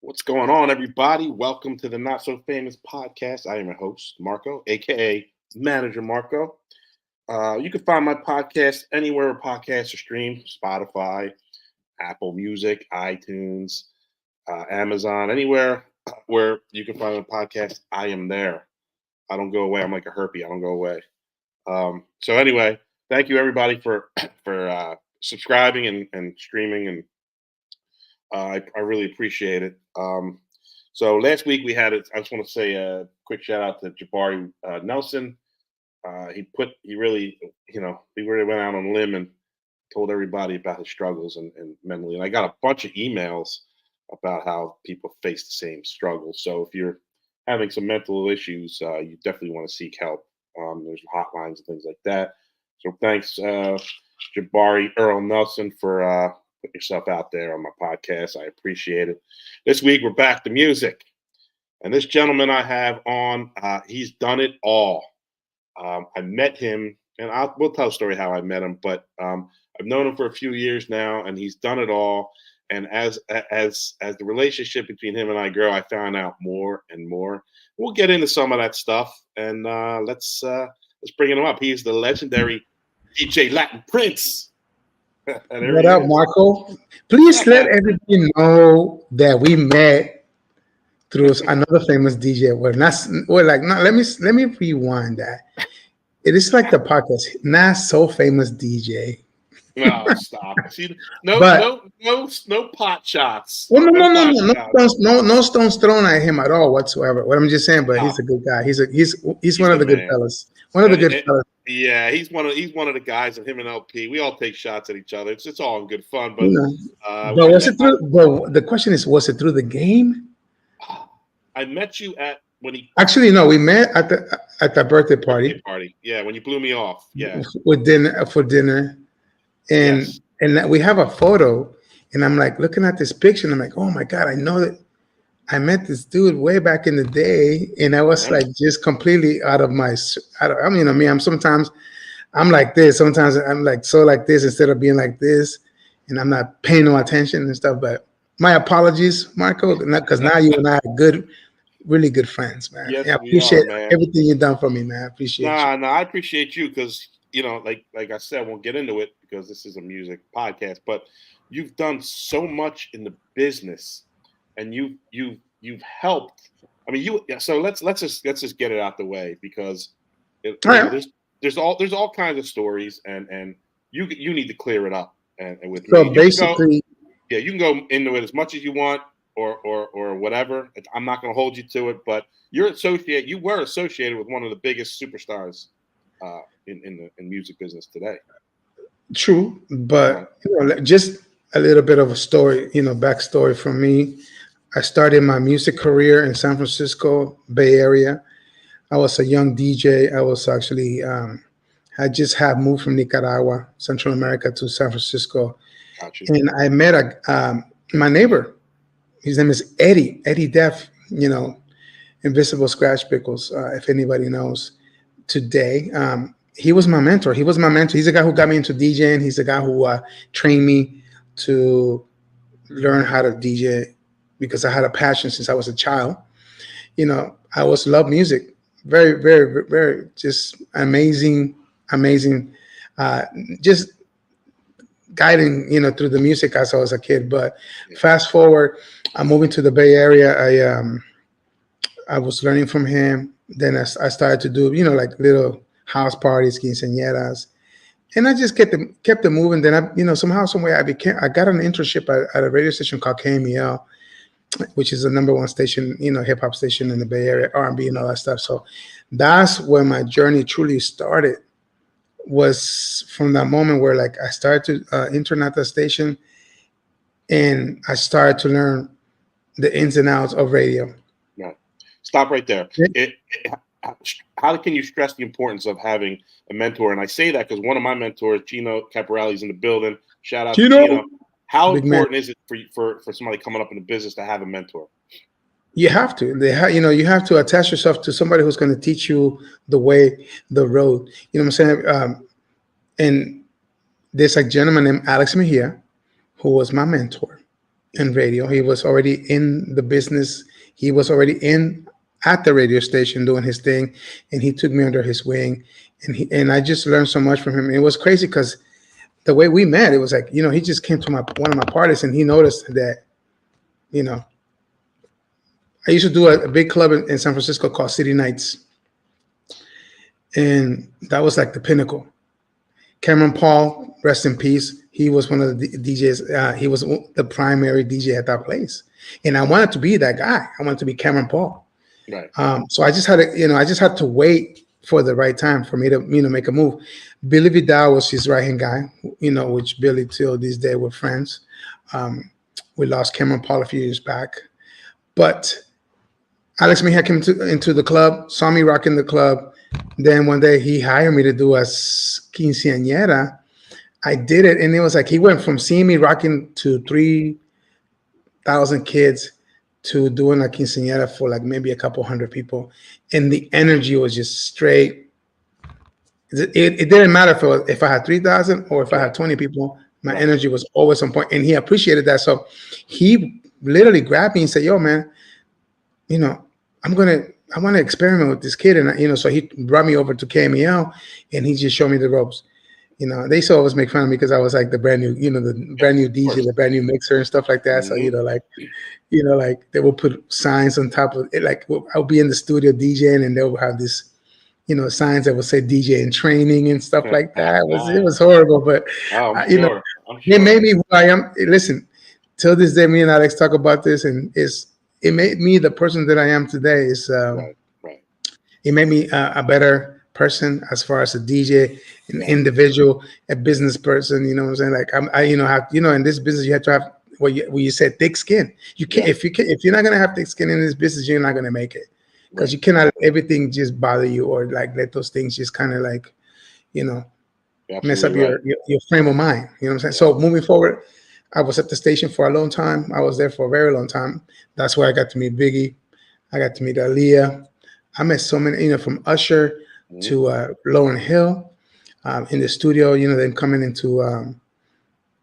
What's going on, everybody? Welcome to the Not So Famous podcast. I am your host, Marco, aka Manager Marco. You can find my podcast anywhere podcasts are streamed: Spotify, Apple Music, iTunes, Amazon, anywhere where you can find a podcast. I am there. I don't go away. I'm like a herpy. I don't go away. So anyway, thank you everybody for subscribing and streaming and I really appreciate it. So last week we had it. I just want to say a quick shout out to Jabari Nelson. He really, he really went out on a limb and told everybody about his struggles and mentally. And I got a bunch of emails about how people face the same struggles. So if you're having some mental issues, you definitely want to seek help. There's hotlines and things like that. So thanks, Jabari Earl Nelson, for put yourself out there on my podcast. I appreciate it. This week we're back to music, and this gentleman I have on, he's done it all. I met him, and we'll tell a story how I met him. But I've known him for a few years now, and he's done it all. And as the relationship between him and I grow, I found out more and more. We'll get into some of that stuff, and let's bring him up. He's the legendary DJ Latin Prince. What up, Marco? Please let everybody know that we met through another famous DJ. Let me rewind that. It is like the podcast, not so famous DJ. No, stop. See, no pot shots. Well, no stones thrown at him at all whatsoever. What I'm just saying, but he's a good guy. He's one of the good fellas. One of the good fellas. Yeah, he's one of the guys, and him and LP. We all take shots at each other. It's all in good fun. But was it through? The question is, was it through the game? I met you at when he. Actually, no, we met at the birthday party. Yeah, when you blew me off. Yeah, with dinner. And yes. And we have a photo, and I'm like looking at this picture, and I'm like, oh my God, I know that I met this dude way back in the day, and I was like just completely out of my. I mean, sometimes I'm like this, sometimes I'm like this instead of being like this, and I'm not paying no attention and stuff. But my apologies, Marco, because now you and I are really good friends, man. Yes, I appreciate everything you've done for me, man. I appreciate you. No, I appreciate you because like I said, I won't get into it because this is a music podcast, but you've done so much in the business, and you've helped. I mean, so let's just get it out the way because there's all kinds of stories, and you need to clear it up and with so me. Basically, you can go into it as much as you want or whatever. I'm not going to hold you to it, but you were associated with one of the biggest superstars in music business today. True, but just a little bit of a story, backstory from me. I started my music career in San Francisco Bay Area. I was a young DJ. I was actually I just had moved from Nicaragua, Central America, to San Francisco. Gotcha. And I met my neighbor. His name is Eddie Def. Invisible Scratch Pickles. If anybody knows today. He was my mentor. He's the guy who got me into DJing. He's the guy who trained me to learn how to DJ because I had a passion since I was a child. I always loved music. Very, very, very just amazing. Just guiding, through the music as I was a kid. But fast forward, I'm moving to the Bay Area. I was learning from him. Then I started to do, like little house parties, quinceañeras, and I just kept it moving. Then somehow, some way, I got an internship at a radio station called KMEL, which is the #1 station, hip hop station in the Bay Area, R&B and all that stuff. So that's where my journey truly started. Was from that moment where I started to intern at the station, and I started to learn the ins and outs of radio. Yeah. Stop right there. How can you stress the importance of having a mentor? And I say that because one of my mentors, Gino Caporelli, is in the building. Shout out to Gino. How important is it for somebody coming up in the business to have a mentor? You have to. You have to attach yourself to somebody who's going to teach you the road. You know what I'm saying? And there's a gentleman named Alex Mejia, who was my mentor. in radio. He was already in the business. He was already in at the radio station doing his thing, and he took me under his wing, and I just learned so much from him. It was crazy because the way we met, it was like, he just came to one of my parties, and he noticed that, you know, I used to do a big club in San Francisco called City Nights, and that was like the pinnacle. Cameron Paul, rest in peace. He was one of the DJs. He was the primary DJ at that place, and I wanted to be that guy. I wanted to be Cameron Paul. Right. So I just had to, I just had to wait for the right time for me to, make a move. Billy Vidal was his right hand guy, which Billy till this day we're friends. We lost Cameron Paul a few years back, but Alex Mejia came into the club, saw me rocking the club. Then one day he hired me to do a quinceañera. I did it, and it was like he went from seeing me rocking to 3,000 kids to doing a quinceañera for like maybe a couple hundred people, and the energy was just straight. It didn't matter if I had 3,000 or if I had 20 people. My energy was always on point, and he appreciated that. So he literally grabbed me and said, "Yo, man, I want to experiment with this kid," and so he brought me over to KMEL, and he just showed me the ropes. They used to always make fun of me because I was like the brand new, the brand new DJ, the brand new mixer and stuff like that. Mm-hmm. So like they will put signs on top of it. Like I'll be in the studio DJing, and they'll have this, signs that will say DJ in training and stuff like that. It was horrible, but it made me who I am. Listen, till this day, me and Alex talk about this, and it made me the person that I am today. It made me a better person as far as a DJ, an individual, a business person. You know what I'm saying? Like in this business, you have to have what you said, thick skin. You can't if you're not gonna have thick skin in this business, you're not gonna make it, because you cannot let everything just bother you, or like let those things just kind of like, mess up your frame of mind. You know what I'm saying? So moving forward, I was at the station for a long time. I was there for a very long time. That's where I got to meet Biggie. I got to meet Aaliyah. I met so many, from Usher to Lauryn Hill in the studio, them coming into,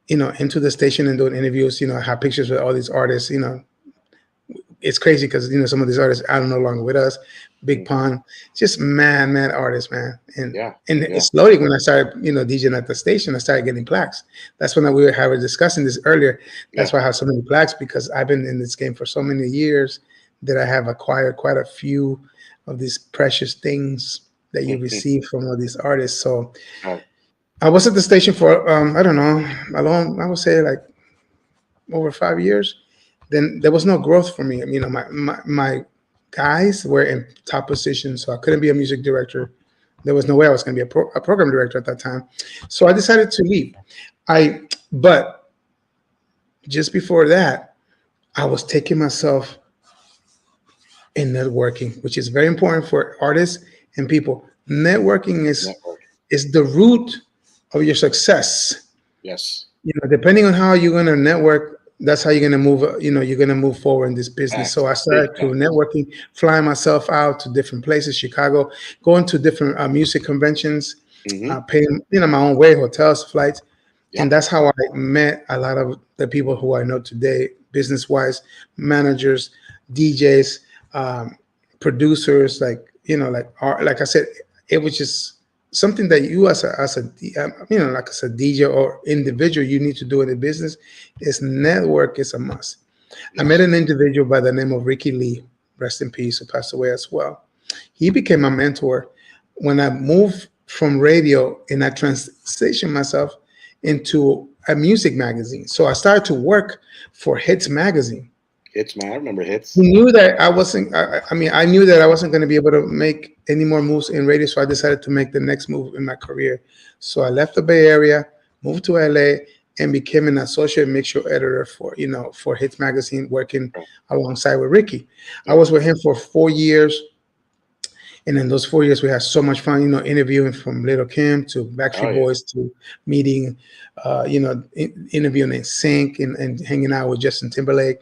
into the station and doing interviews. I have pictures with all these artists. It's crazy because, some of these artists are no longer with us. Big Pun, just mad artists, man. And slowly when I started, DJing at the station, I started getting plaques. That's when we were discussing this earlier. That's why I have so many plaques, because I've been in this game for so many years that I have acquired quite a few of these precious things that you receive from all these artists. So I was at the station for, I don't know, I would say like over 5 years. Then there was no growth for me. My guys were in top positions, so I couldn't be a music director. There was no way I was going to be a program director at that time. So I decided to leave. But just before that, I was taking myself in networking, which is very important for artists and people. Networking is the root of your success. Yes. Depending on how you're going to network, that's how you're going to move, you're going to move forward in this business. So I started to networking, flying myself out to different places, Chicago, going to different music conventions, paying, my own way, hotels, flights. And that's how I met a lot of the people who I know today, business-wise, managers, DJs, producers, like I said, it was just something that you as a DJ or individual, you need to do in the business. Is network is a must. I met an individual by the name of Ricky Lee, rest in peace, who passed away as well. He became my mentor when I moved from radio, and I transitioned myself into a music magazine. So I started to work for Hits magazine. Hits, man, I remember Hits. He knew that I wasn't. I knew that I wasn't going to be able to make any more moves in radio. So I decided to make the next move in my career. So I left the Bay Area, moved to LA, and became an associate mixture editor for Hits magazine, working alongside with Ricky. I was with him for 4 years. And in those 4 years, we had so much fun, interviewing from Little Kim to Backstreet Boys to meeting, interviewing in Sync and hanging out with Justin Timberlake.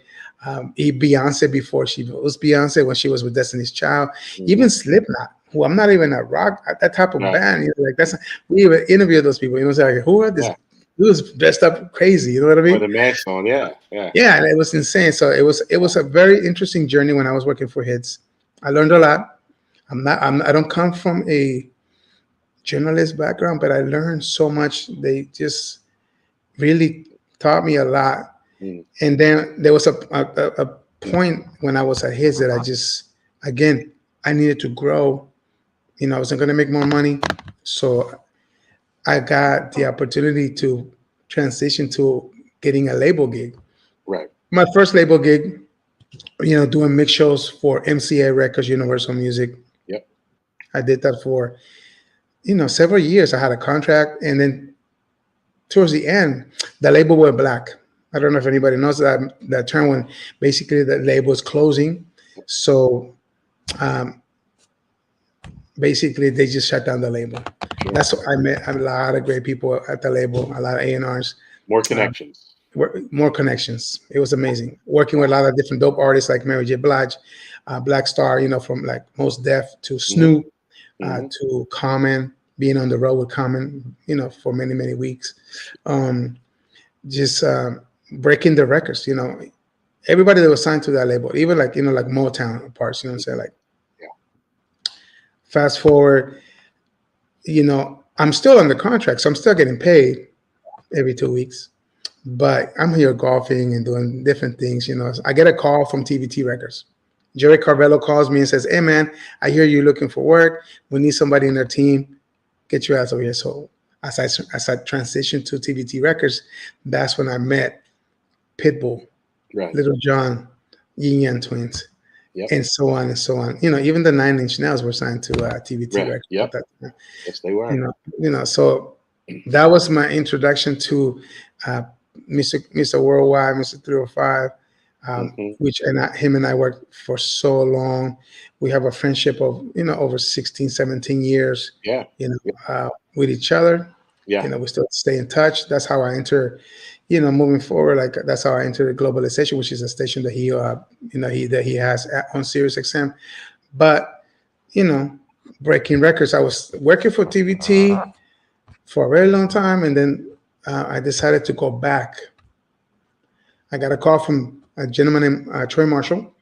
Beyonce before she was Beyonce, when she was with Destiny's Child, even Slipknot, who I'm not even a rock, that type of band. We even interviewed those people. Like, who are these he was dressed up crazy. You know what I With mean? a mask on, yeah, yeah. Yeah, and it was insane. So it was a very interesting journey when I was working for Hits. I learned a lot. I don't come from a journalist background, but I learned so much. They just really taught me a lot. Mm, And then there was a point when I was at Hits that I just, again, I needed to grow. I wasn't going to make more money, so I got the opportunity to transition to getting a label gig. right. My first label gig, doing mix shows for MCA Records, Universal Music. Yep. I did that for, several years. I had a contract, and then towards the end, the label went black. I don't know if anybody knows that term, when basically the label is closing. So um, basically, they just shut down the label. Sure. That's what I met a lot of great people at the label, a lot of A&Rs. More connections. More connections. It was amazing working with a lot of different dope artists like Mary J. Blige, Black Star, from like Mos Def to Snoop, Mhm. to Common, being on the road with Common, for many, many weeks. Just breaking the records, everybody that was signed to that label, even like, like Motown parts, what I'm saying? Like, Yeah. fast forward, I'm still under contract, so I'm still getting paid every 2 weeks. But I'm here golfing and doing different things. I get a call from TVT Records. Jerry Carvello calls me and says, "Hey man, I hear you're looking for work. We need somebody in our team. Get your ass over here." So as I transitioned to TVT Records, that's when I met Pitbull, Right. Little John, Yin Yang Twins, Yep. and so on and so on. Even the Nine Inch Nails were signed to TVT Right. Records Yep. at that time. Yes, they were. So that was my introduction to Mr. Worldwide, Mr. 305, Mhm. which him and I worked for so long. We have a friendship of over 16, 17 years. Yeah. With each other. Yeah. We still stay in touch. That's how I enter. Moving forward, like that's how I entered Globalization, which is a station that he has on Sirius XM. But breaking records. I was working for TVT for a very long time, and then I decided to go back. I got a call from a gentleman named Troy Marshall,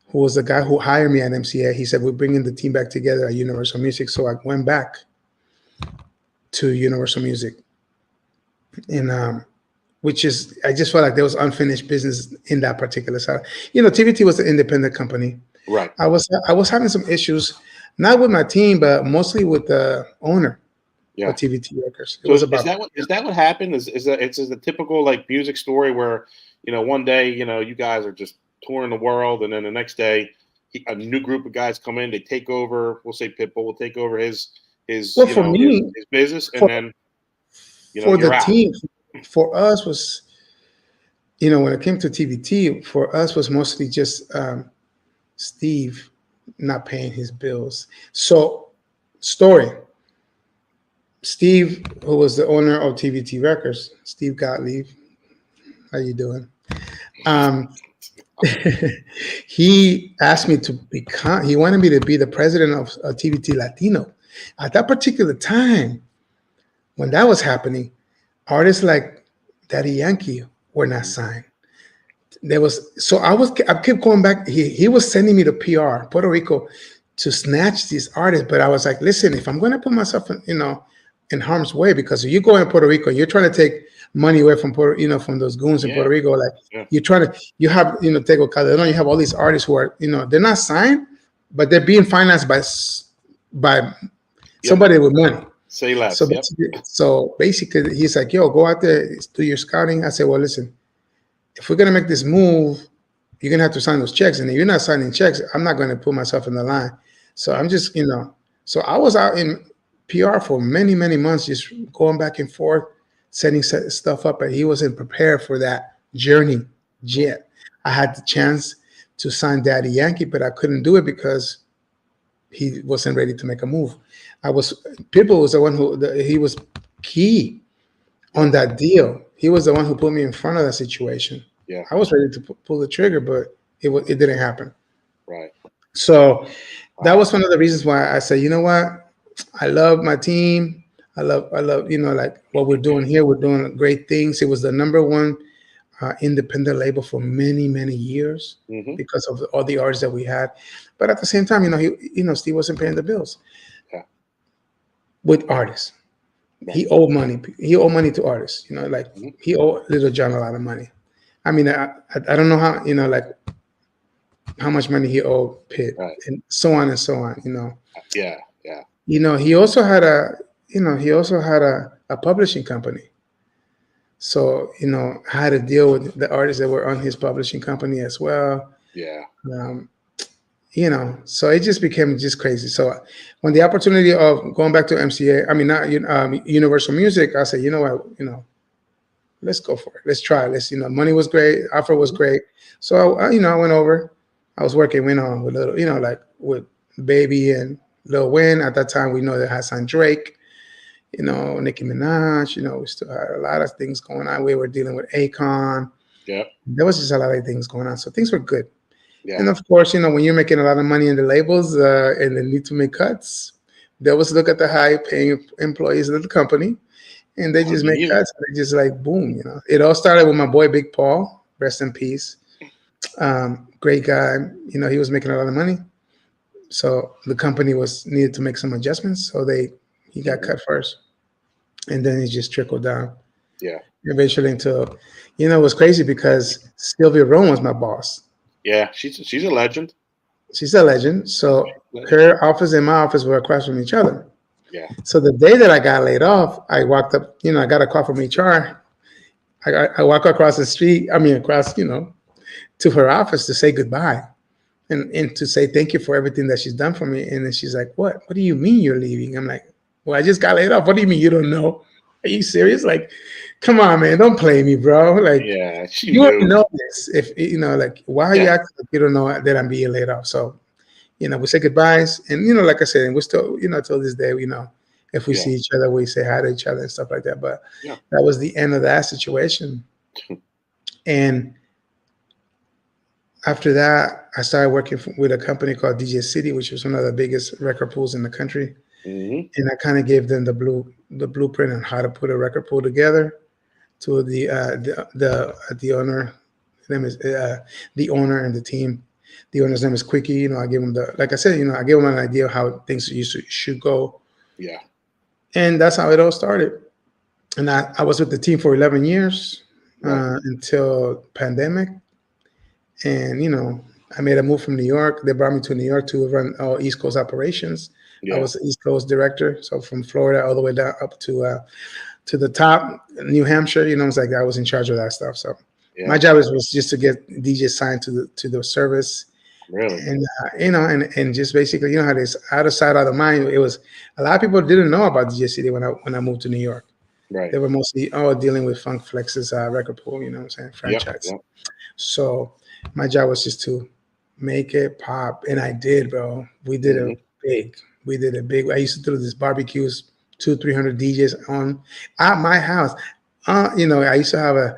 who was the guy who hired me at MCA. He said, "We're bringing the team back together at Universal Music." So I went back to Universal Music, and which is, I just felt like there was unfinished business in that particular side. TVT was an independent company. Right. I was having some issues, not with my team, but mostly with the owner. Yeah. For TVT Records. It So was is about that what happened? Is that it's a typical like music story where one day you guys are just touring the world, and then the next day a new group of guys come in, they take over. We'll say Pitbull will take over his well, for me, his business, and for, then for the you're out. team, for us was, when it came to TVT, for us was mostly just Steve not paying his bills. So, story. Steve, who was the owner of TVT Records, Steve Gottlieb, how you doing? He asked me to become. He wanted me to be the president of TVT Latino. At that particular time, when that was happening, artists like Daddy Yankee were not signed. I kept going back. He was sending me to PR, Puerto Rico, to snatch these artists. But I was like, listen, if I'm going to put myself in harm's way, because if you go in Puerto Rico, you're trying to take money away from from those goons in Puerto Rico. Like you have Tego Calderon, you have all these artists who are they're not signed, but they're being financed by somebody with money. Say less. So basically, he's like, yo, go out there, do your scouting. I said, well, listen, if we're gonna make this move, you're gonna have to sign those checks, and if you're not signing checks, I'm not gonna put myself in the line. So I'm just so I was out in PR for many, many months, just going back and forth, setting stuff up, and he wasn't prepared for that journey yet. I had the chance to sign Daddy Yankee, but I couldn't do it because he wasn't ready to make a move. Pitbull was the one he was key on that deal. He was the one who put me in front of that situation. Yeah, I was ready to pull the trigger, but it didn't happen. Right. So that was one of the reasons why I said, you know what? I love my team. I love, like what we're doing here. We're doing great things. It was the number one independent label for many, many years Hmm. because of all the artists that we had. But at the same time, Steve wasn't paying the bills Yeah. with artists. Right. He owed money. He owed money to artists. Like Hmm. he owed Little John a lot of money. I mean, I don't know how, like how much money he owed Pitt Right. and so on and so on. Yeah. Yeah. He also had a publishing company. So, I had to deal with the artists that were on his publishing company as well. Yeah. Um, so it just became just crazy. So when the opportunity of going back to MCA, I mean, not Universal Music, I said, you know what, let's go for it. Let's try. Money was great. Offer was great. So, I went over. I was working, with little, like with Baby and Lil Wayne. At that time, we know they had signed Drake, Nicki Minaj, we still had a lot of things going on. We were dealing with Akon. Yeah. There was just a lot of things going on. So things were good. Yeah. And of course, when you're making a lot of money in the labels and they need to make cuts, they always look at the high paying employees of the company and they just make cuts. They just like, boom, It all started with my boy, Big Paul, rest in peace. Great guy. He was making a lot of money. So the company needed to make some adjustments. So he got cut first. And then it just trickled down. Yeah. Eventually until, it was crazy because Sylvia Rhone was my boss. Yeah. She's a legend. She's a legend. So her office and my office were across from each other. Yeah. So the day that I got laid off, I walked up, I got a call from HR. I walk across the street, to her office to say goodbye and to say thank you for everything that she's done for me. And then she's like, what do you mean you're leaving? I'm like, well, I just got laid off. What do you mean you don't know? Are you serious? Like, come on, man, don't play me, bro. Like, yeah, you wouldn't know this if, like, why are you acting like you don't know that I'm being laid off? So, we say goodbyes. And, like I said, and we're still, till this day, if we see each other, we say hi to each other and stuff like that. But that was the end of that situation. And after that, I started working with a company called DJ City, which was one of the biggest record pools in the country. Mm-hmm. And I kind of gave them the blueprint on how to put a record pool together to the owner. His name is the owner and the team. The owner's name is Quickie. I gave him like I said, I gave him an idea of how things should go. Yeah. And that's how it all started. And I was with the team for 11 years until pandemic. And, I made a move from New York. They brought me to New York to run all East Coast operations. Yeah. I was the East Coast director. So from Florida all the way down up to the top, New Hampshire, it's like I was in charge of that stuff. So my job was just to get DJs signed to the service. Really? And, and just basically, how it is, out of sight, out of mind. It was a lot of people didn't know about DJ City when I moved to New York. Right. They were mostly dealing with Funk Flex's record pool, what I'm saying, franchise. Yep. So my job was just to make it pop. And I did, bro. We did it big. We did it big. I used to do this barbecues, 200-300 DJs at my house. I used to have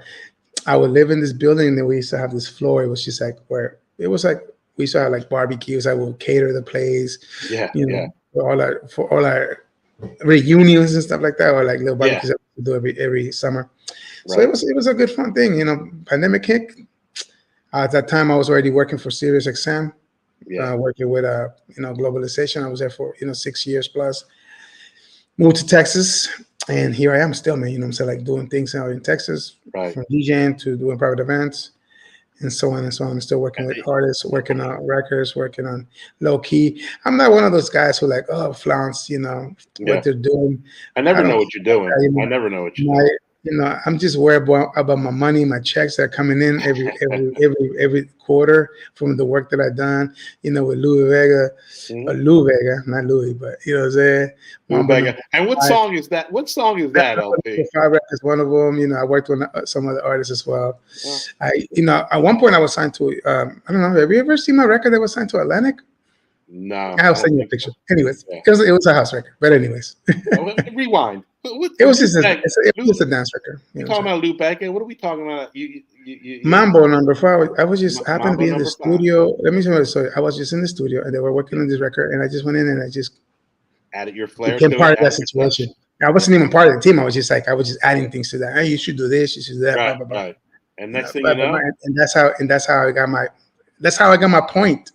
I would live in this building and then we used to have this floor. It was just like where it was like, we used to have like barbecues. I would cater the place. Yeah. For all our reunions and stuff like that, or like little barbecues that we do every summer. Right. So it was a good fun thing, pandemic hit. At that time I was already working for Sirius XM, working with globalization. I was there for 6 years plus. Moved to Texas and here I am still, man, like doing things out in Texas, right, from DJing to doing private events and so on and so on. I'm still working with artists, working on records, working on low key. I'm not one of those guys who like, flounce, what they're doing. I never know what you're doing. I never know what you're doing. I'm just worried about my money, my checks that are coming in every quarter from the work that I've done, with Louis Vega, or Lou Vega, not Louis, but what I'm saying. Lou Vega. And what song is that? What song is that, LP? 5 records, one of them. I worked with some other artists as well. Yeah. At one point I was signed to, I don't know, have you ever seen my record that was signed to Atlantic? No. I'll send you a picture. Anyways, it was a house record. But anyways. Rewind. It was just a dance record. You talking about Lou Bega? What are we talking about? Mambo number 5. I was just happened to be in the studio. Let me tell you the story. I was just in the studio and they were working on this record, and I just went in and I just added your flair. Became part of that situation. I wasn't even part of the team. I was just like, I was just adding things to that. Hey, you should do this. You should do that. Blah Right, blah blah. right. And You know, next thing you know, and that's how I got my. That's how I got my point.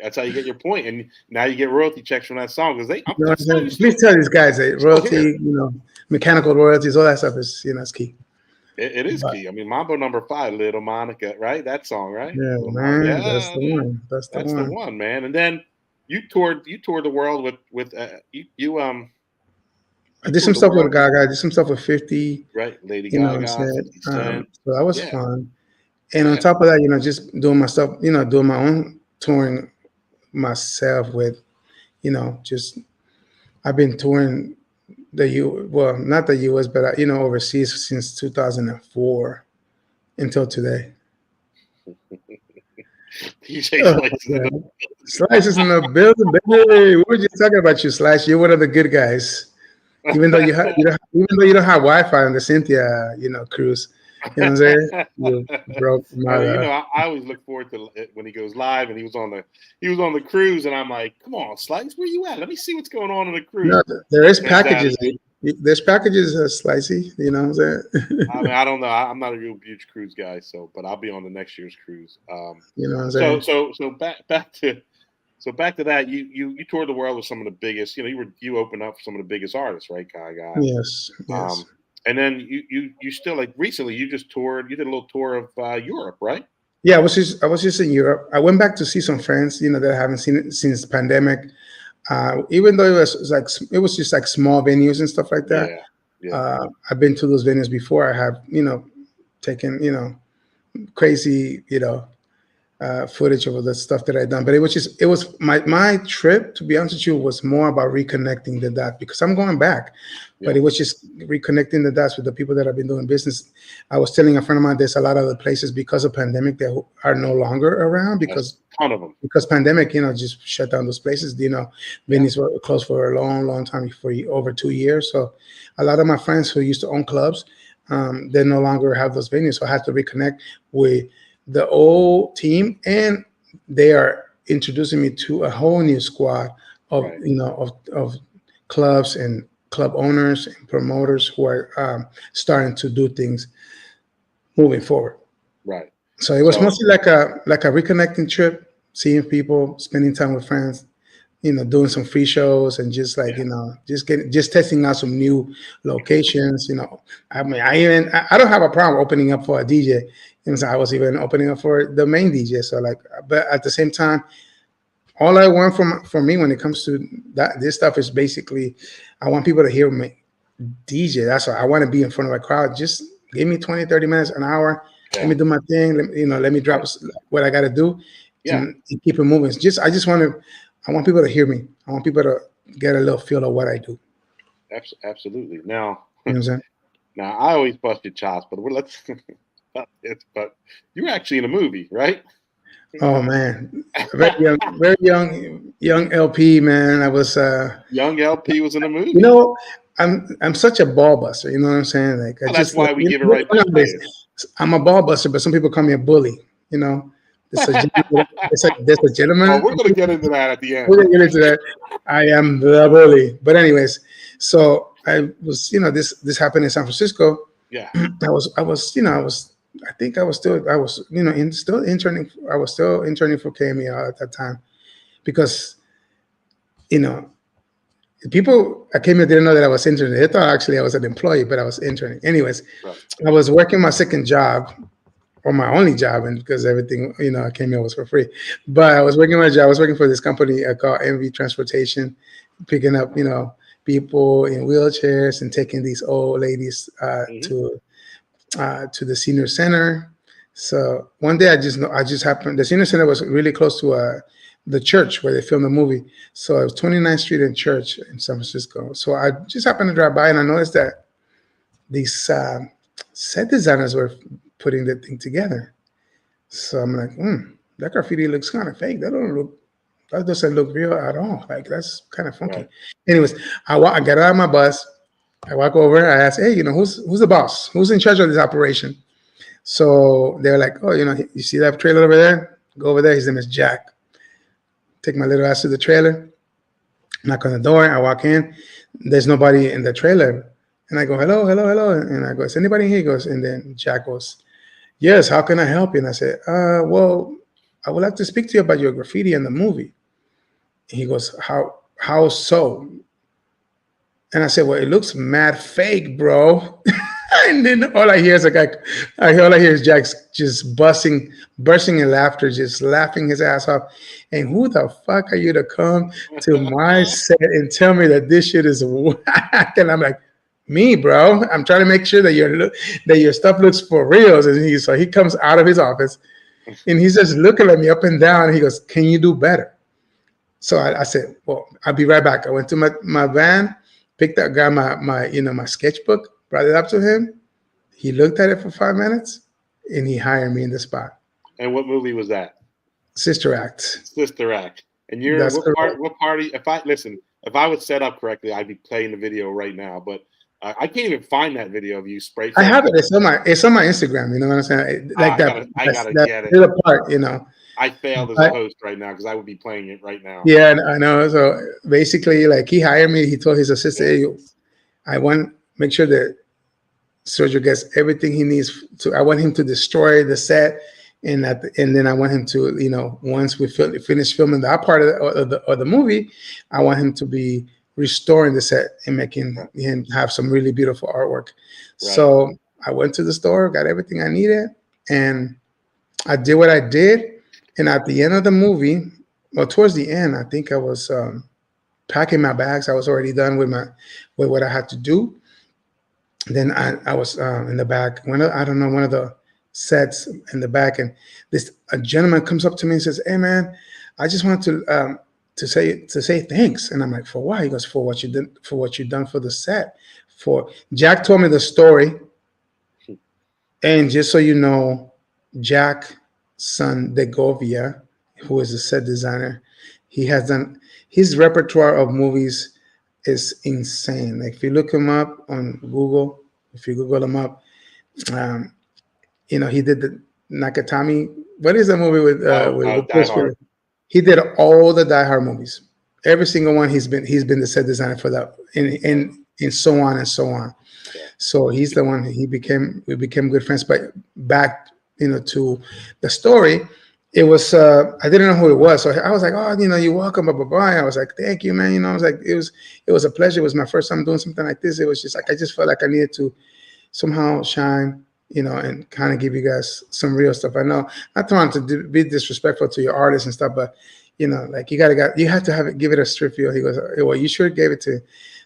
that's how you get your point. And now you get royalty checks from that song because You know what that I'm song saying? is still, Please tell these guys that still here. royalty, mechanical royalties, all that stuff is, it's key. It is But key. I mean, Mambo number 5, Little Monica, right? That song, right? yeah, Little Monica. man, that's Yeah, the yeah. one. That's the That's the one. one, man. And then you toured the world with I you did some toured the stuff with world, Gaga. I did some stuff with 50. right? Lady You know what I'm Gaga, saying? 50 Cent. So that was Yeah, fun. And on yeah. top of that, just doing my stuff, doing my own touring myself with, just I've been touring well, not the US, but overseas since 2004 until today. DJ Oh, Slice is in the man. Slice is in the building, baby. We were just talking about you, Slice. You're one of the good guys. Even though even though you don't have Wi-Fi on the Cynthia, cruise. You know what I'm saying? You broke mother. I always look forward to it when he goes live, and he was on the cruise, and I'm like, come on, Slice, where you at? Let me see what's going on the cruise. No, there is Turns out packages. There's packages, Slicey. You know what I'm saying? I mean, I don't know. I'm not a real huge cruise guy, but I'll be on the next year's cruise. You know what I'm saying? So back to that. You toured the world with some of the biggest. You opened up for some of the biggest artists, right, Gaga? Yes. And then you still, like, recently you just toured. You did a little tour of Europe, right? Yeah, I was just in Europe. I went back to see some friends, that I haven't seen it since the pandemic. Even though it was just like small venues and stuff like that. Yeah. I've been to those venues before. I have, taken, crazy, footage of the stuff that I'd done. But it was my trip, to be honest with you, was more about reconnecting the dots because I'm going back. But it was just reconnecting the dots with the people that I've been doing business. I was telling a friend of mine, there's a lot of the places because of pandemic that are no longer around because ton of them. Because pandemic, just shut down those places. Venues were closed for a long, long time, for over 2 years. So a lot of my friends who used to own clubs, they no longer have those venues. So I had to reconnect with the old team, and they are introducing me to a whole new squad of of clubs and club owners and promoters who are starting to do things moving forward. Right. So it was mostly like a reconnecting trip, seeing people, spending time with friends, doing some free shows and just like just testing out some new locations. I mean, I don't have a problem opening up for a DJ. So I was even opening up for the main DJ. So but at the same time, all I want from me when it comes to this stuff is basically, I want people to hear me DJ. That's why I want to be in front of a crowd. Just give me 20, 30 minutes, an hour. Yeah. Let me do my thing. Let me drop what I got to do and keep it moving. I want people to hear me. I want people to get a little feel of what I do. Absolutely. Now, you know what I'm saying? Now I always bust your chops, but but you were actually in a movie, right? Oh man, very young LP, man. I was young LP was in a movie. I'm such a ball buster. You know what I'm saying? Like that's why we give it right back. I'm a ball buster, but some people call me a bully. There's a gentleman. Oh, we're gonna get into that at the end. We're gonna get into that. I am the bully. But anyways, so I was, this happened in San Francisco. Yeah. I was still interning. I was still interning for KMEL at that time because, people at KMEL didn't know that I was interning. They thought actually I was an employee, but I was interning. Anyways, I was working my second job, or my only job, and because everything, at KMEL was for free. But I was working my job. I was working for this company called MV Transportation, picking up, people in wheelchairs and taking these old ladies to the senior center. So one day I just happened, the senior center was really close to the church where they filmed the movie. So it was 29th Street and Church in San Francisco. So I just happened to drive by and I noticed that these set designers were putting the thing together. So I'm like, that graffiti looks kind of fake. That doesn't look real at all. Like, that's kind of funky. Right. Anyways, I get out of my bus. I walk over. I ask, hey, who's the boss? Who's in charge of this operation? So they're like, oh, you see that trailer over there? Go over there. His name is Jack. Take my little ass to the trailer. Knock on the door. I walk in. there's nobody in the trailer. And I go, hello, hello, hello. And I go, is anybody here? He goes, and then Jack goes, yes, how can I help you? And I said, well, I would like to speak to you about your graffiti in the movie. He goes, how so? And I said, well, it looks mad fake, bro. And then all I hear is all I hear is Jack just bursting in laughter, just laughing his ass off. And who the fuck are you to come to my set and tell me that this shit is whack? And I'm like, me, bro. I'm trying to make sure that your stuff looks for real. And so he comes out of his office and he's just looking at me up and down. And he goes, can you do better? So I said, well, I'll be right back. I went to my van, picked up, got my sketchbook, brought it up to him. He looked at it for 5 minutes, and he hired me in the spot. And what movie was that? Sister Act. Sister Act. And you're what party? If I was set up correctly, I'd be playing the video right now. But I can't even find that video of you spray. I have it. It's on my Instagram. You know what I'm saying? Like I gotta get it. Little part, you know. I failed as a host right now because I would be playing it right now. Yeah, I know. So basically, like he hired me. He told his assistant, "Hey, I want make sure that Sergio gets everything he needs to. I want him to destroy the set, and then I want him to, you know, once we finish filming that part of the movie, I want him to be restoring the set and making him have some really beautiful artwork." Right. So I went to the store, got everything I needed, and I did what I did. And at the end of the movie, well, towards the end, I think I was packing my bags. I was already done with what I had to do. Then I was in the back. One of the sets in the back, and a gentleman comes up to me and says, "Hey, man, I just want to say thanks." And I'm like, "For what?" He goes, "For what you did, for what you done for the set." For Jack told me the story, and just so you know, Jack son Degovia, who is a set designer, he has done his repertoire of movies is insane. Like if you look him up on Google, if you Google him up, you know, he did the Nakatomi. What is the movie with Die Hard? He did all the Die Hard movies. Every single one he's been the set designer for that, and so on and so on. So he's the one. We became good friends. But back, you know, to the story, it was I didn't know who it was, so I was like, "Oh, you know, you're welcome." Blah, blah, blah. I was like, "Thank you, man." You know, I was like, it was a pleasure. It was my first time doing something like this. It was just like I just felt like I needed to somehow shine, you know, and kind of give you guys some real stuff. I know, not trying to be disrespectful to your artists and stuff, but you know, like you have to give it a strip feel. He goes, "Well, you sure gave it to."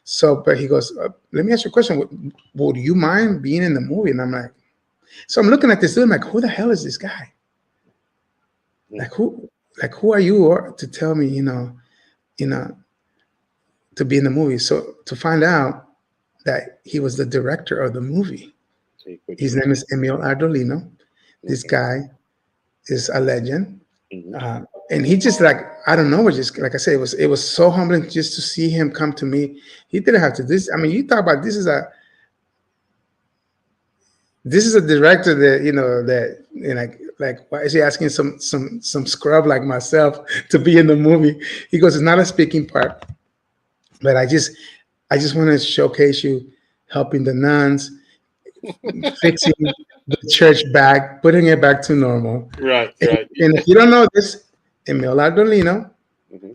So, but he goes, "Let me ask you a question. Would you mind being in the movie?" And I'm like. So I'm looking at this dude. I'm like, who the hell is this guy? Like who are you to tell me, you know, to be in the movie? So to find out that he was the director of the movie. His name is Emil Ardolino. This guy is a legend. And he just like, I don't know, just like I said, it was so humbling just to see him come to me. He didn't have to this. I mean, you talk about this is a director that, you know, that, you know, like why is he asking some scrub like myself to be in the movie? He goes, it's not a speaking part, but I just want to showcase you helping the nuns, fixing the church back, putting it back to normal. Right. And if you don't know this, Emil Ardolino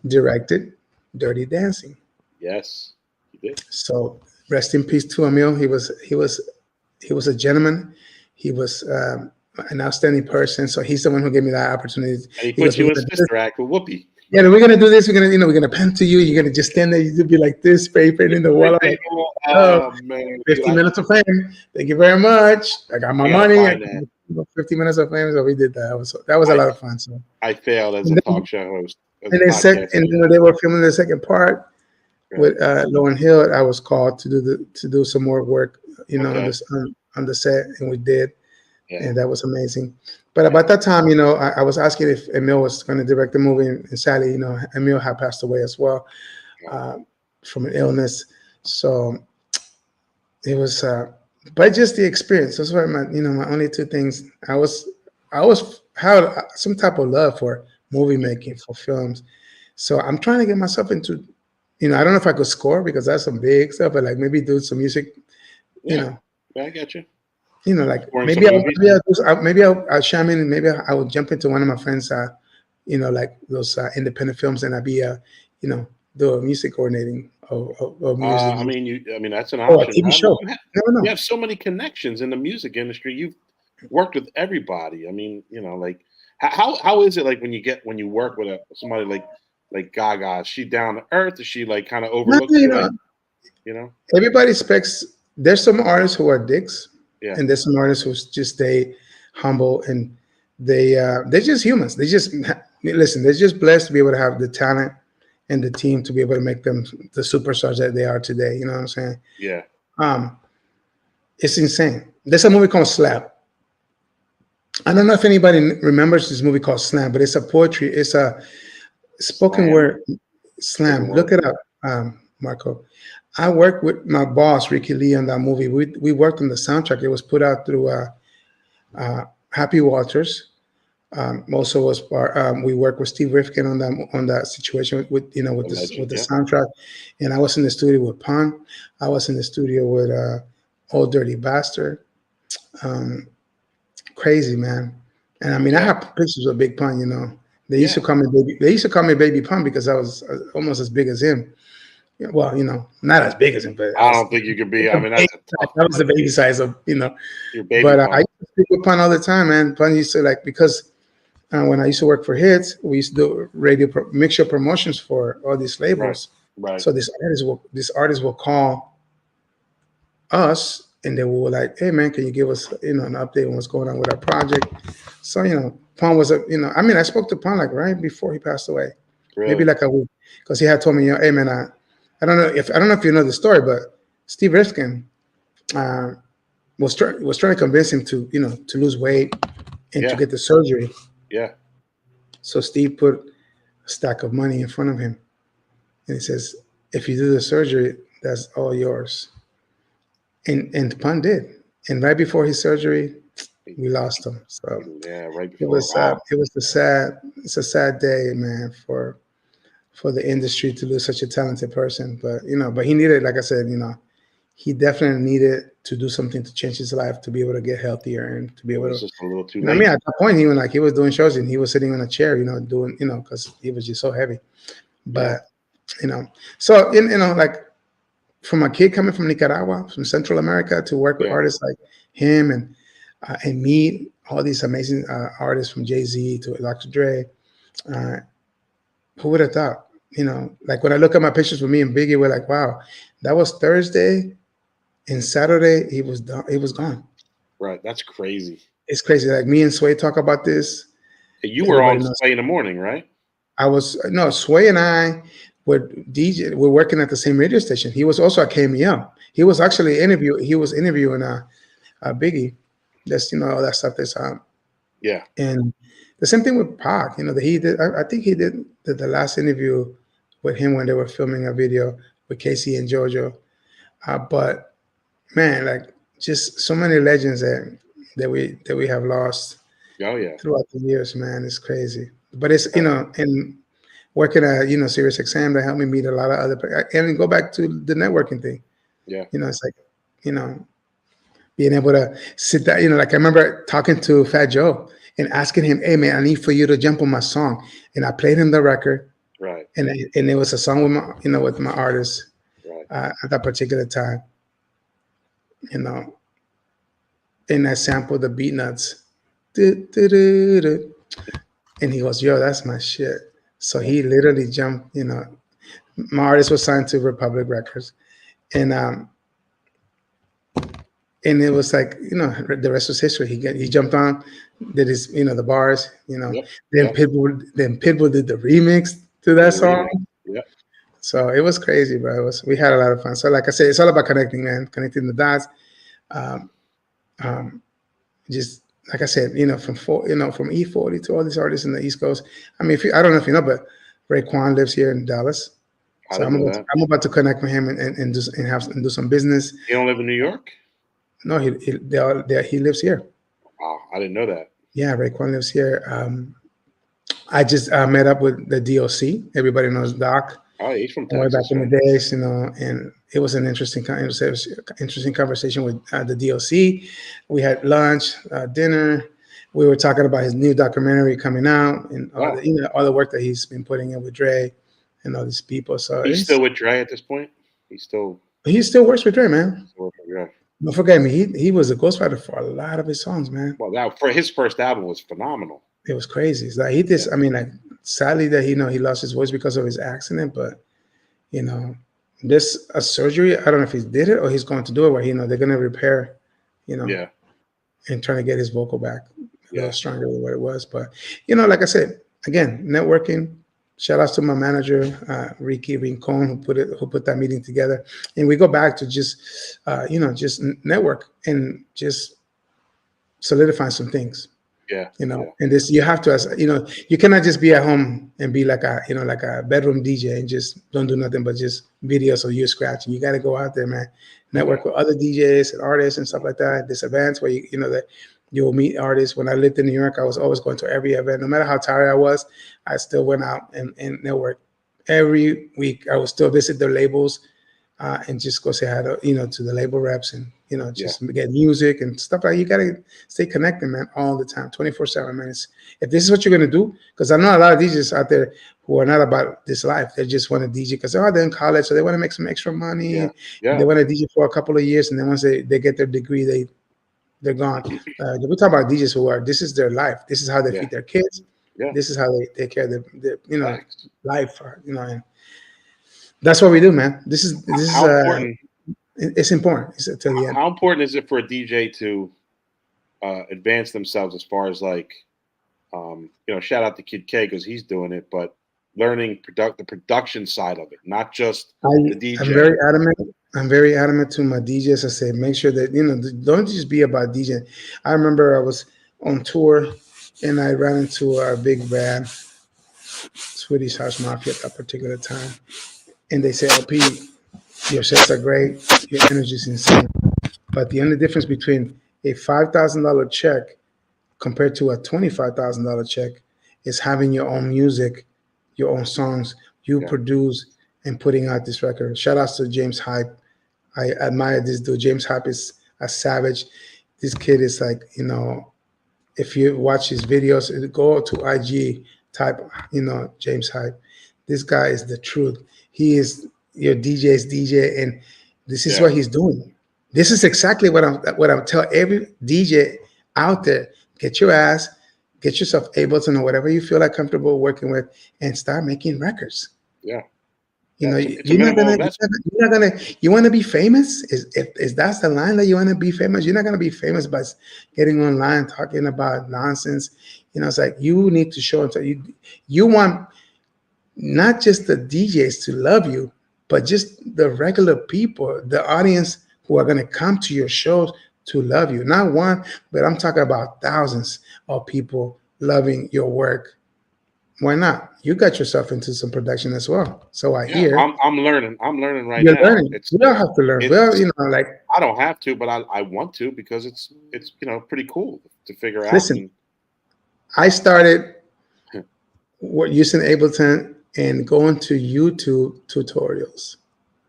directed Dirty Dancing. Yes, he did. So rest in peace to Emil. He was a gentleman. He was an outstanding person. So he's the one who gave me that opportunity. And he put you in Sister Act with Whoopi. Yeah, we're gonna do this. We're gonna pen to you. You're gonna just stand there. You be like this, paper in the wall. Like, man, 15 minutes of fame. Thank you very much. I got my money. 15 minutes of fame. So we did that. That was a lot of fun. So I failed as a talk show host. And they were filming the second part with Lauryn Hill. I was called to do some more work, you know, on the set, and we did, and that was amazing. But about that time, you know, I was asking if Emil was going to direct the movie, and sadly, you know, Emil had passed away as well from an illness. So it was, but just the experience. Those were my only two things. I had some type of love for movie making, for films. So I'm trying to get myself into I don't know if I could score because that's some big stuff, but like maybe do some music, you Yeah, know, I get you. like Or in some maybe movies. I'll chime in and maybe I would jump into one of my friends, like those independent films, and I'd be, do a music coordinating of music I mean that's an or a option. TV I mean, show. Never you know. have so many connections in the music industry. You've worked with everybody. I mean, like how is it like when you work with somebody like Gaga? Is she down to earth? Is she like kind of No, overlooked the way you know? everybody expects. There's some artists who are dicks, Yeah, and there's some artists who just stay humble, and they're just humans. They just listen. They're just blessed to be able to have the talent and the team to be able to make them the superstars that they are today. You know what I'm saying? yeah. Um, it's insane. There's a movie called Slap. I don't know if anybody remembers this movie called Slam, but it's a poetry. It's a spoken Slam, word spoken slam. Look word. it up, Marco. I worked with my boss Ricky Lee on that movie. We worked on the soundtrack. It was put out through Happy Walters. Also was part. We worked with Steve Rifkin on that situation with A with legend. the Yeah, soundtrack. And I was in the studio with Pun. I was in the studio with Old Dirty Bastard. Um, Crazy man. And I mean, I yeah, have pictures of Big Pun. They used to yeah. call me baby. They used to call me Baby Pun because I was almost as big as him. Yeah, well, not as big as him, but I I was don't think you could be. I the mean, baby that's a size. tough. That was the baby size of. Your baby But I pun. used to speak with Pun all the time, man. Pun used to like because when I used to work for Hits, we used to do mixture promotions for all these Right, labels. right, So this artist will call us and they will like, hey man, can you give us an update on what's going on with our project? So Pun was I mean I spoke to Pun like right before he passed away, maybe really. like a week, because he had told me, hey man, I don't know if you know the story, but Steve Rifkin uh, was trying to convince him to to lose weight and to Yeah, get the surgery. yeah. So Steve put a stack of money in front of him and he says, if you do the surgery, that's all yours. And Pun did. And right before his surgery, we lost him. So Yeah, right before. Wow. it was it's a sad day, man, for the industry to lose such a talented person. But but he needed, like I said, he definitely needed to do something to change his life to be able to get healthier and to be It able was to. just a little too I mean, late. at that point, he was doing shows and he was sitting on a chair, doing, because he was just so heavy. Yeah, But so like from a kid coming from Nicaragua, from Central America, to work with yeah. artists like him and meet all these amazing artists from Jay-Z to Dr. Dre. Uh, who would have thought? Like when I look at my pictures with me and Biggie, we're like, wow, that was Thursday, and Saturday he was done. He was gone. Right. That's crazy. It's crazy. Like me and Sway talk about this. You were Everybody on knows. Sway in the morning, right? I was no Sway and I were DJ. We're working at the same radio station. He was also at KMEL. He was actually interviewing Biggie. That's all that stuff. That's Yeah. and the same thing with Pac. That he did. I think he did the last interview with him when they were filming a video with Casey and JoJo. But man, like just so many legends that we have lost Oh yeah. throughout the years, man. It's crazy. But it's Yeah. and working at Sirius XM that helped me meet a lot of other and go back to the networking thing. Yeah. It's like being able to sit down. Like I remember talking to Fat Joe and asking him, "Hey man, I need for you to jump on my song," and I played him the record, Right. and it was a song with my artist Right. at that particular time. You know, and I sampled the Beat Nuts. And he goes, yo, that's my shit. So Yeah. he literally jumped, my artist was signed to Republic Records. And it was like, the rest was history. He jumped on, did his, the bars, Yep. then Yep. Pitbull did the remix to Did that the song. remix. Yep. So it was crazy, bro. We had a lot of fun. So like I said, it's all about connecting, man, connecting the dots. Um, um, just like I said, from E40 to all these artists in the East Coast. I mean, I don't know if you know, but Raekwon lives here in Dallas, I so didn't know that. I'm about to connect with him and do some business. You don't live in New York? No, he lives here. Wow, I didn't know that. Yeah, Raekwon lives here. I just met up with the DOC. Everybody knows Doc. Oh, he's from way back Texas, in the right? days, and it was an interesting, it was an interesting conversation with the DOC. We had lunch, dinner. We were talking about his new documentary coming out and all Oh, the all the work that he's been putting in with Dre and all these people. So he's still with Dre at this point. He's still he still works with Dre, man. working with Dre. Don't forget me. He was a ghostwriter for a lot of his songs, man. Well, that for his first album was phenomenal. It was crazy. It's like he just, Yeah. I mean, like sadly that he he lost his voice because of his accident, but this a surgery. I don't know if he did it or he's going to do it. Where they're going to repair, Yeah, and trying to get his vocal back a yeah. little stronger than what it was. But like I said, again, networking. Shout outs to my manager, Ricky Rincon, who put that meeting together, and we go back to just just network and just solidify some things. Yeah. And this you have to, as you cannot just be at home and be like like a bedroom DJ and just don't do nothing but just videos of you scratching. You got to go out there, man. Network with other DJs and artists and stuff like that. This events where that you'll meet artists. When I lived in New York, I was always going to every event, no matter how tired I was. I still went out and network every week. I would still visit their labels and just go say hi to the label reps and just get music and stuff like. You gotta stay connected, man, all the time, 24/7, man. If this is what you're gonna do, because I know a lot of DJs out there who are not about this life. They just want to DJ because they're in college, so they want to make some extra money. Yeah. They want to DJ for a couple of years, and then once they get their degree, they're gone. We talk about DJs who are, this is their life. This is how they feed their kids. Yeah. This is how they take care of their life. And that's what we do, man. This is how important. It's important. It's till the end. How important is it for a DJ to advance themselves as far as like, shout out to Kid K because he's doing it, but learning the production side of it, not just the DJ. I'm very adamant to my DJs. I say, make sure that, don't just be about DJing. I remember I was on tour and I ran into a big band, Swedish House Mafia at that particular time. And they say, oh, Pete, your sets are great. Your energy is insane. But the only difference between a $5,000 check compared to a $25,000 check is having your own music, your own songs, you produce and putting out this record. Shout outs to James Hype. I admire this dude. James Hype is a savage. This kid is like, if you watch his videos, go to IG, type, James Hype. This guy is the truth. He is your DJ's DJ, and this is what he's doing. This is exactly what I'm telling every DJ out there. Get yourself able to know whatever you feel like comfortable working with, and start making records. Yeah. You want to be famous? Is that's the line that you want to be famous? You're not going to be famous by getting online talking about nonsense. It's like you need to show them. You want not just the DJs to love you, but just the regular people, the audience who are going to come to your shows to love you. Not one, but I'm talking about thousands of people loving your work. Why not? You got yourself into some production as well. So I hear. I'm learning. I'm learning right You're now. Learning. We all have to learn. Well, I don't have to, but I want to because it's pretty cool to figure out. Listen, I started using Ableton and going to YouTube tutorials.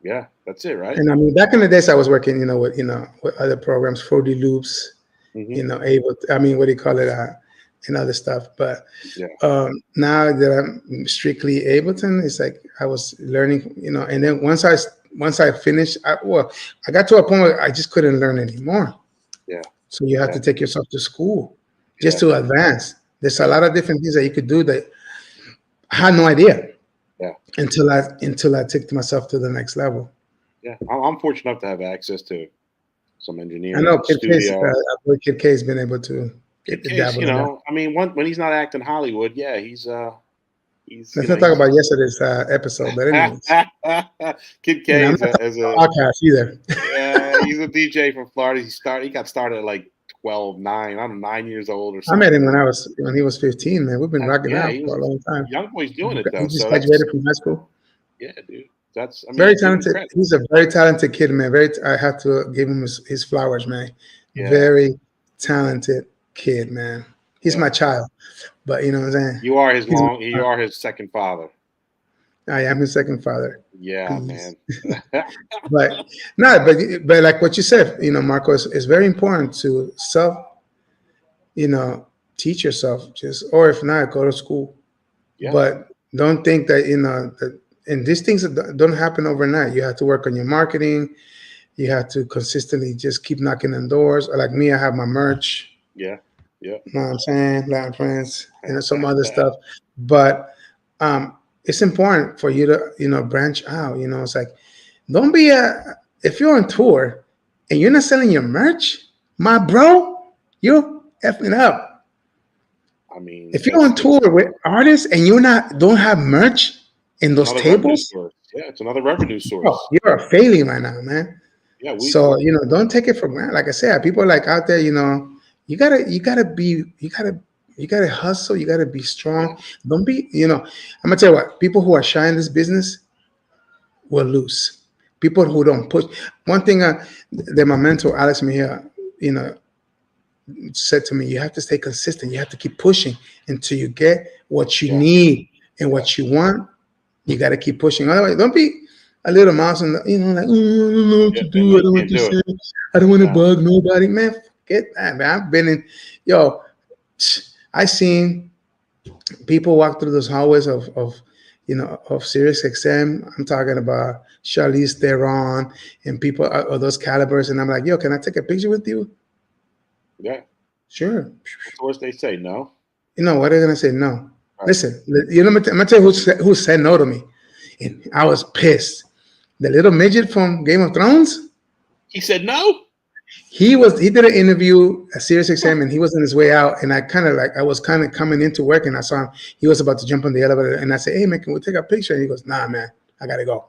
Yeah, that's it, right? And I mean, back in the days, I was working, with other programs, Fruity Loops, what do you call it, and other stuff. But now that I'm strictly Ableton, it's like I was learning, and then once I finished, I got to a point where I just couldn't learn anymore. Yeah. So you have to take yourself to school just to advance. There's a lot of different things that you could do that I had no idea. Yeah. Until I took myself to the next level. Yeah, I'm fortunate enough to have access to some engineering. I know Kid K has been able to get the dabble. I mean, when he's not acting Hollywood, he's. Let's not talk about yesterday's episode, but anyways. Kid K is a podcast either. Yeah, he's a DJ from Florida. He got started at like 9. I'm 9 years old or something. I met him when he was 15. Man, we've been rocking out for a long time. Young boy's doing it though. He just graduated from high school. Yeah, dude. That's very talented. He's a very talented kid, man. I have to give him his flowers, man. Yeah. Very talented kid, man. He's my child, but you know what I'm saying. You are his second father. I am his second father. Yeah, Peace. man. But no, but like what you said, Marco, it's very important to you know, teach yourself just, or if not, go to school. Yeah, But don't think that that, and these things don't happen overnight. You have to work on your marketing. You have to consistently just keep knocking on doors. Like me, I have my merch. yeah, yeah. You know what I'm saying? Latin friends, some other stuff. But it's important for you to, branch out. It's like, don't be if you're on tour and you're not selling your merch, my bro, you're effing up. I mean, If you're on tour it's with artists and don't have merch in those another revenue tables, source. Yeah, it's another revenue bro, source. you're failing right now, man. Yeah, So don't take it for granted. Like I said, people like out there, you gotta hustle. You gotta be strong. yeah, Don't be, I'm gonna tell you what. People who are shy in this business will lose. People who don't push. One thing that my mentor Alex Mejia, you know, said to me, you have to stay consistent. You have to keep pushing until you get what you yeah, need and yeah. what you want. You got to keep pushing. Otherwise, don't be a little mouse and like, oh, I don't know what Yeah, to and do. I you don't want can't to do it. say. I don't want to No, bug nobody, man. Forget that, man. I've been in, yo. I seen people walk through those hallways of Sirius XM. I'm talking about Charlize Theron and people of those calibers, and I'm like, yo, can I take a picture with you? yeah. Sure. What's the worst they say? No. You know what? They're gonna say no. Right. Listen, I'm gonna tell you who said no to me, and I was pissed. The little midget from Game of Thrones. He said no. He did an interview at Sirius XM, and he was on his way out, and I was kind of coming into work, and I saw him. He was about to jump on the elevator, and I said, "Hey man, can we take a picture?" And he goes, "Nah, man, I gotta go.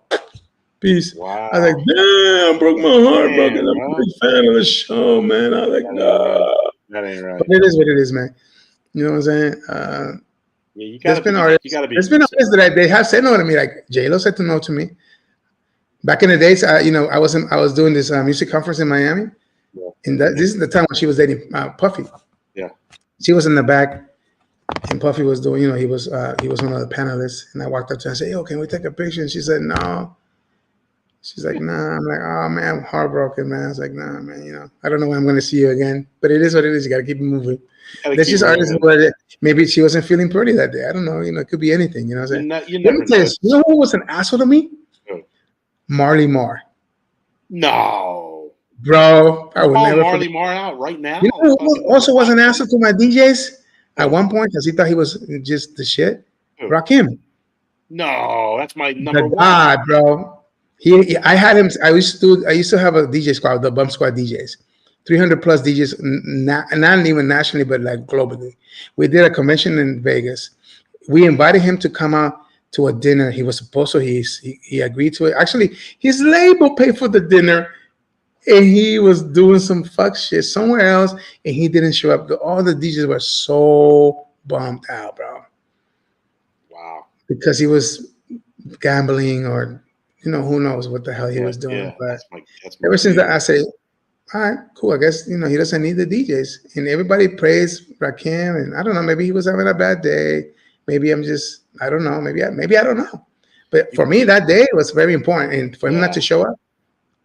Peace." I was like, Wow. "Damn, broke my heart, bro. 'Cause Damn, I'm a bro. big fan of the show, man." I was like, That ain't right. "No," That ain't but right. it is what it is, man. You know what I'm saying? Yeah, There's been artists. you gotta be There's been consistent. artists that they have said no to me. Like J Lo said to no to me. Back in the days, I was doing this music conference in Miami, Yeah, and this is the time when she was dating Puffy. yeah. She was in the back, and Puffy was doing. He was one of the panelists, and I walked up to her and said, "Yo, can we take a picture?" And she said, "No." She's like, "Nah." I'm like, "Oh man, I'm heartbroken, man." I was like, "Nah, man. I don't know when I'm going to see you again, but it is what it is. You got to keep it moving." Gotta There's keep just artists moving. where maybe she wasn't feeling pretty that day. I don't know. It could be anything. You know what I'm saying? You Let me never tell you know. this. You know who was an asshole to me? Marley Marr. No. Bro, I would Calling never forget. Marley Marr out right You now. know who Fucking also was what? an asshole to my DJs at Who? one point because he thought he was just the shit? Who? Rakim. No, that's my number The one. God, bro. I had him. I used to have a DJ squad, the Bump Squad DJs, 300 plus DJs, not even nationally, but like globally. We did a convention in Vegas. We invited him to come out to a dinner. He was supposed to. He agreed to it. Actually, his label paid for the dinner, and he was doing some fuck shit somewhere else, and he didn't show up. All the DJs were so bummed out, bro, Wow. because he was gambling or who knows what the hell he Yeah, was doing. yeah. But That's my ever since that, dude. I say, all right, cool. I guess he doesn't need the DJs, and everybody praised Rakim, and I don't know. Maybe he was having a bad day. Maybe I don't know. Maybe I don't know. But for me, that day was very important, and for him not Yeah, to show up,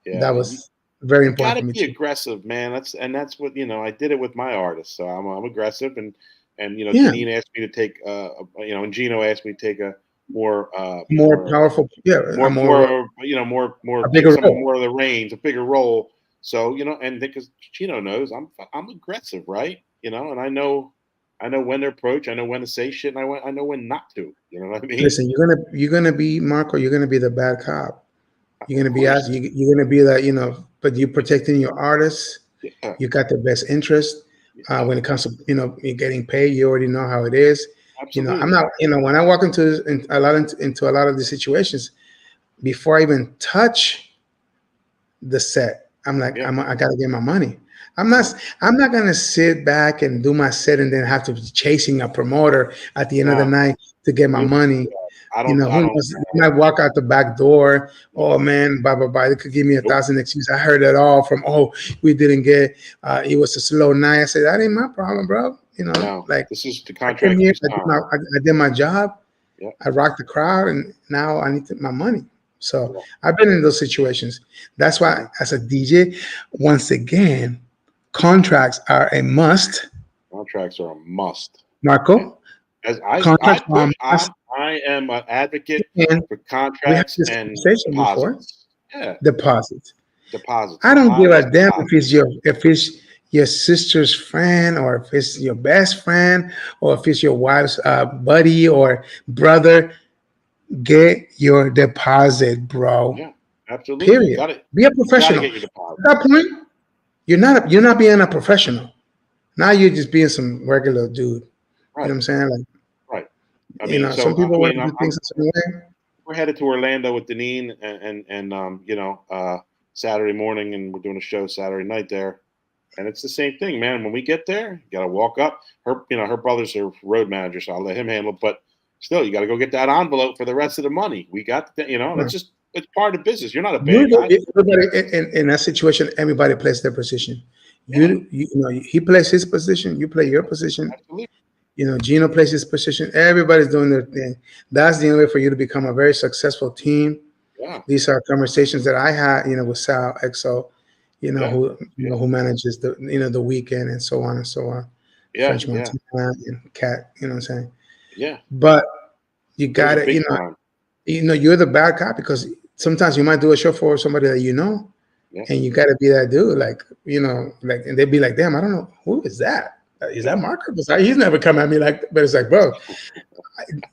that yeah. was very You important gotta for me be too. aggressive, man. That's what I did it with my artists, so I'm aggressive, and Yeah, Janine asked me to take and Gino asked me to take a more more powerful. Yeah, a more take bigger some role. more of the reins, a bigger role. So and because Gino knows I'm aggressive, right? And I know when to approach, I know when to say shit, and I know when not to. You know what I mean? Listen, you're gonna be Marco. You're gonna be the bad cop. You're Of gonna be course, asked. You're gonna be that. But you're protecting your artists. yeah, You got the best interest. yeah, When it comes to you getting paid, you already know how it is. I'm absolutely, not. When I walk into a lot of the situations, before I even touch the set, I'm like, yeah, I gotta get my money. I'm yeah. not. I'm not gonna sit back and do my set and then have to be chasing a promoter at the end of the No, night to get my you, money. I Who don't. knows? You might walk out the back door. Yeah, Oh man, blah blah blah. They could give me a nope, thousand excuses. I heard it all from. Oh, we didn't get. It was a slow night. I said that ain't my problem, bro. no. Like This is the I came contract here. you signed. I did my job, Yeah. I rocked the crowd, and now I need my money. So Yeah. I've been in those situations. That's why, as a DJ, once again, contracts are a must. Contracts are a must. And Marco, as I contracts are a push, must. I am an advocate And for we had contracts this and conversation before. deposits. Yeah, Deposits. deposits. I don't give a Deposits. damn Deposits. if it's your sister's friend, or if it's your best friend, or if it's your wife's buddy or brother. Get your deposit, bro. Yeah, absolutely. Period. Be a You gotta professional. get your At deposit. that point, you're not being a professional. Now you're just being some regular dude. You know what Right. I'm saying? Like, Right. I mean, some so people I want mean, to do things a certain way. we're headed to Orlando with Deneen and Saturday morning, and we're doing a show Saturday night there. And it's the same thing, man. When we get there, you gotta walk up. Her brother's her road manager, so I'll let him handle it. But still, you gotta go get that envelope for the rest of the money. We got Right. it's part of business. You're not a You bad guy. everybody in that situation, everybody plays their position. Yeah, He plays his position, you play your position. absolutely. Gino plays his position. Everybody's doing their thing. That's the only way for you to become a very successful team. Yeah, These are conversations that I had, with Sal EXO, yeah, yeah, who manages the weekend and so on and so on. yeah, French yeah, Montana and Cat, what I'm saying. yeah. But you Those got are to, big time. you're the bad cop, because sometimes you might do a show for somebody that Yeah, and you got to be that dude, like, like, and they'd be like, damn, I don't know, who is that? Is that yeah, Marco? Because he's never come at me like, but it's like, bro,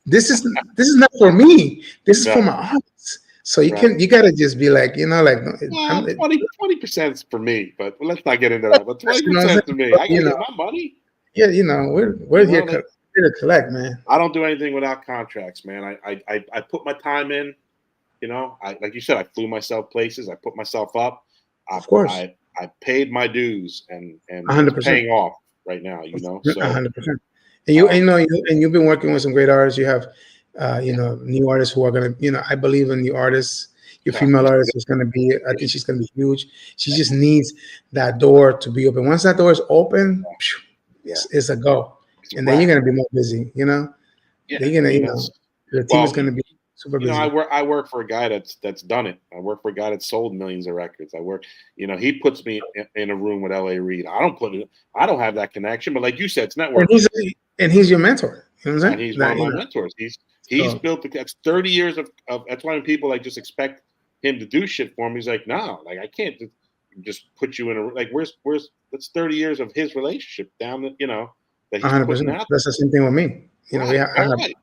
this is not for me. This is for right, my audience. So you right. gotta just be like, like, Well, 20% is for me, but let's not get into of that. But course, twenty what I'm percent saying? to me. But, I gotta get my money. yeah, we're You here, know, like here to collect, man. I don't do anything without contracts, man. I put my time in. I like you said, I flew myself places. I put myself up. I Of course, I paid my dues, and it's 100%, paying off right now. So 100%. And um, you've been working with some great artists. You have, yeah, new artists who are gonna, I believe in new artists. Your yeah, female artist is gonna be, I think she's gonna be huge. She just needs that door to be open. Once that door is open, phew, yeah. it's a go. It's a And then you're wrap. gonna be more busy. Yeah, They're I gonna, mean that's the team is well, gonna be super I busy. work for a guy that's done it. I work for a guy that's sold millions of records. He puts me in a room with L.A. Reid. I don't have that connection, but like you said, it's And networking. he's your mentor. You know what I'm And saying? he's one That of my mentors. He's so built that's 30 years of that's why when people like just expect him to do shit for him, he's like, no, like I can't just put you in a like where's that's 30 years of his relationship down that he's putting 100%. out That's the same thing with me. there. I Right, have right,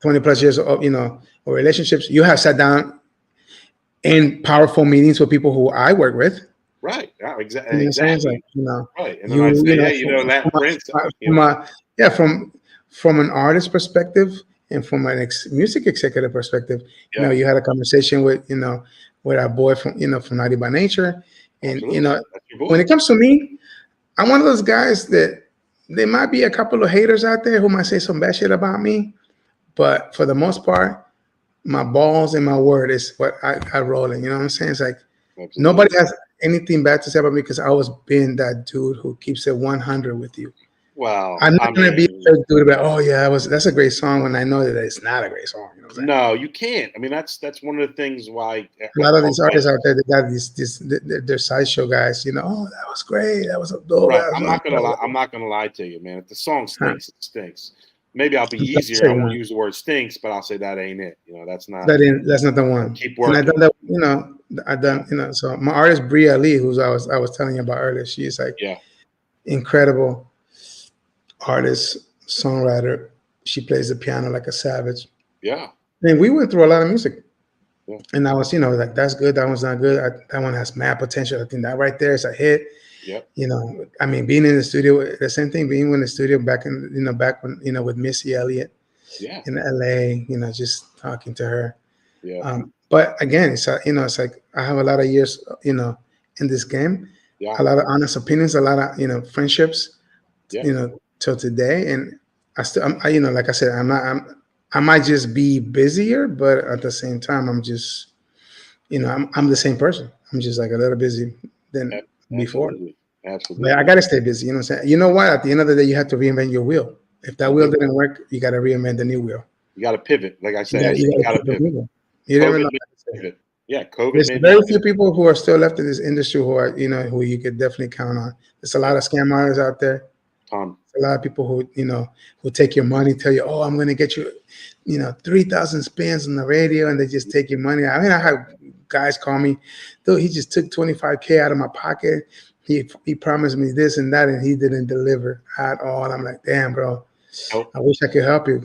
20 plus years of of relationships. You have sat down in powerful meetings with people who I work with. right. Yeah, You know what I'm saying? It's like, exactly. Right. And then I you say, know, hey, that Prince, from yeah, from an artist perspective, and from an music executive perspective, yeah, you had a conversation with, with our boy from, from Naughty by Nature. And, absolutely. That's your when boy. it comes to me, I'm one of those guys that there might be a couple of haters out there who might say some bad shit about me, but for the most part, my balls and my word is what I roll in. You know what I'm saying? It's like Absolutely. nobody has anything bad to say about me, because I always been that dude who keeps it 100 with you. Well, I'm I not gonna be mean, a dude about, oh yeah, that's a great song, when I know that it's not a great song. You know what I'm saying? no, you can't. I mean, that's one of the things why A lot of these artists out there, they got they're sideshow guys. Oh, that was great. That was a dope right. ass song. I'm not gonna lie to you, man. If the song Huh. stinks, it stinks. Maybe I'll be That's easier. I it, won't man. use the word stinks, but I'll say that ain't it. That's not the I'll one. keep And I done working. that. I Yeah, done. So my artist Bria Lee, who's I was telling you about earlier, she's like yeah, incredible artist, songwriter. She plays the piano like a savage. yeah, And we went through a lot of music. yeah, And I was, like, that's good. That one's not good. That one has mad potential. I think that right there is a hit. yep, I mean, being in the studio, the same thing, being in the studio back in, back when, with Missy Elliott yeah, in LA, just talking to her. yeah, But again, it's, it's like I have a lot of years, in this game, yeah, a lot of honest opinions, a lot of, friendships, yeah. till today. And like I said, I might just be busier, but at the same time, I'm just, I'm the same person. I'm just like a little busy than before. Absolutely, But I absolutely. gotta stay busy. You know what I'm saying? You know what? At the end of the day, you have to reinvent your wheel. If that You wheel do. didn't work, you gotta reinvent the new wheel. You got to pivot. Like I said, You you got got to to keep it pivot. moving. You never COVID know. made me pivot. Yeah, COVID There's made me very few pivot. people who are still left in this industry who are, who you could definitely count on. There's a lot of scam artists out there. Tom. A lot of people who, who take your money, tell you, oh, I'm going to get you, 3,000 spins on the radio, and they just take your money. I mean, I have guys call me, dude, he just took 25K out of my pocket. He promised me this and that, and he didn't deliver at all. I'm like, damn, bro, Nope. I wish I could help you.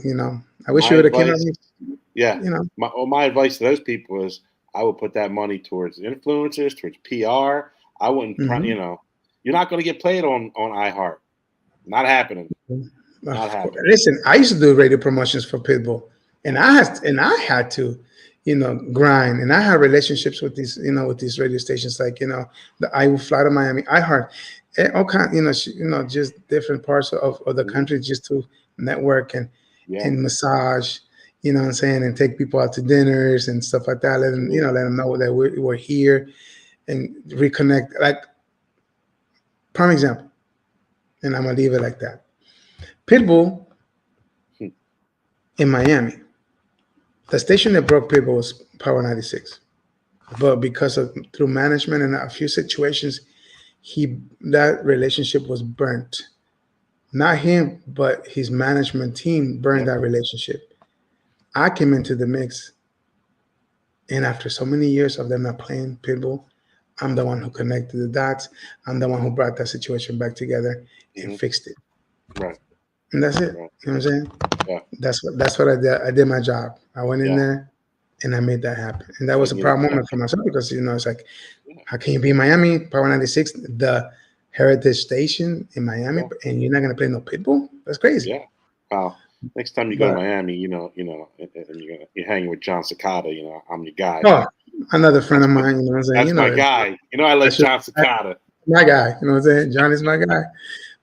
I wish My you would have came advice, up. yeah. My advice to those people is I would put that money towards influencers, towards PR. I wouldn't, you're not going to get played on iHeart. Not happening. Not happening. Listen, I used to do radio promotions for Pitbull, and I had to, grind, and I had relationships with these, with these radio stations, like I would fly to Miami, iHeart, all kind, just different parts of the country, just to network and massage, what I'm saying, and take people out to dinners and stuff like that. Let them know that we're here, and reconnect. Like, prime example, and I'm gonna leave it like that. Pitbull in Miami. The station that broke Pitbull was Power 96, but because of through management and a few situations, that relationship was burnt. Not him, but his management team burned that relationship. I came into the mix, and after so many years of them not playing Pitbull, I'm the one who connected the dots. I'm the one who brought that situation back together and fixed it. Right. And that's it. You know what I'm saying? Yeah. That's what I did. I did my job. I went in there and I made that happen. And that was a proud moment for myself, because it's like, how can you be in Miami, Power 96, the heritage station in Miami, and you're not gonna play no Pitbull? That's crazy. Yeah. Wow. Next time you go to Miami, and you're hanging with John Cicada, I'm your guy. Oh, another friend of mine, you know what I'm saying? That's my guy. I like John Cicada. My guy, you know what I'm saying? John is my guy.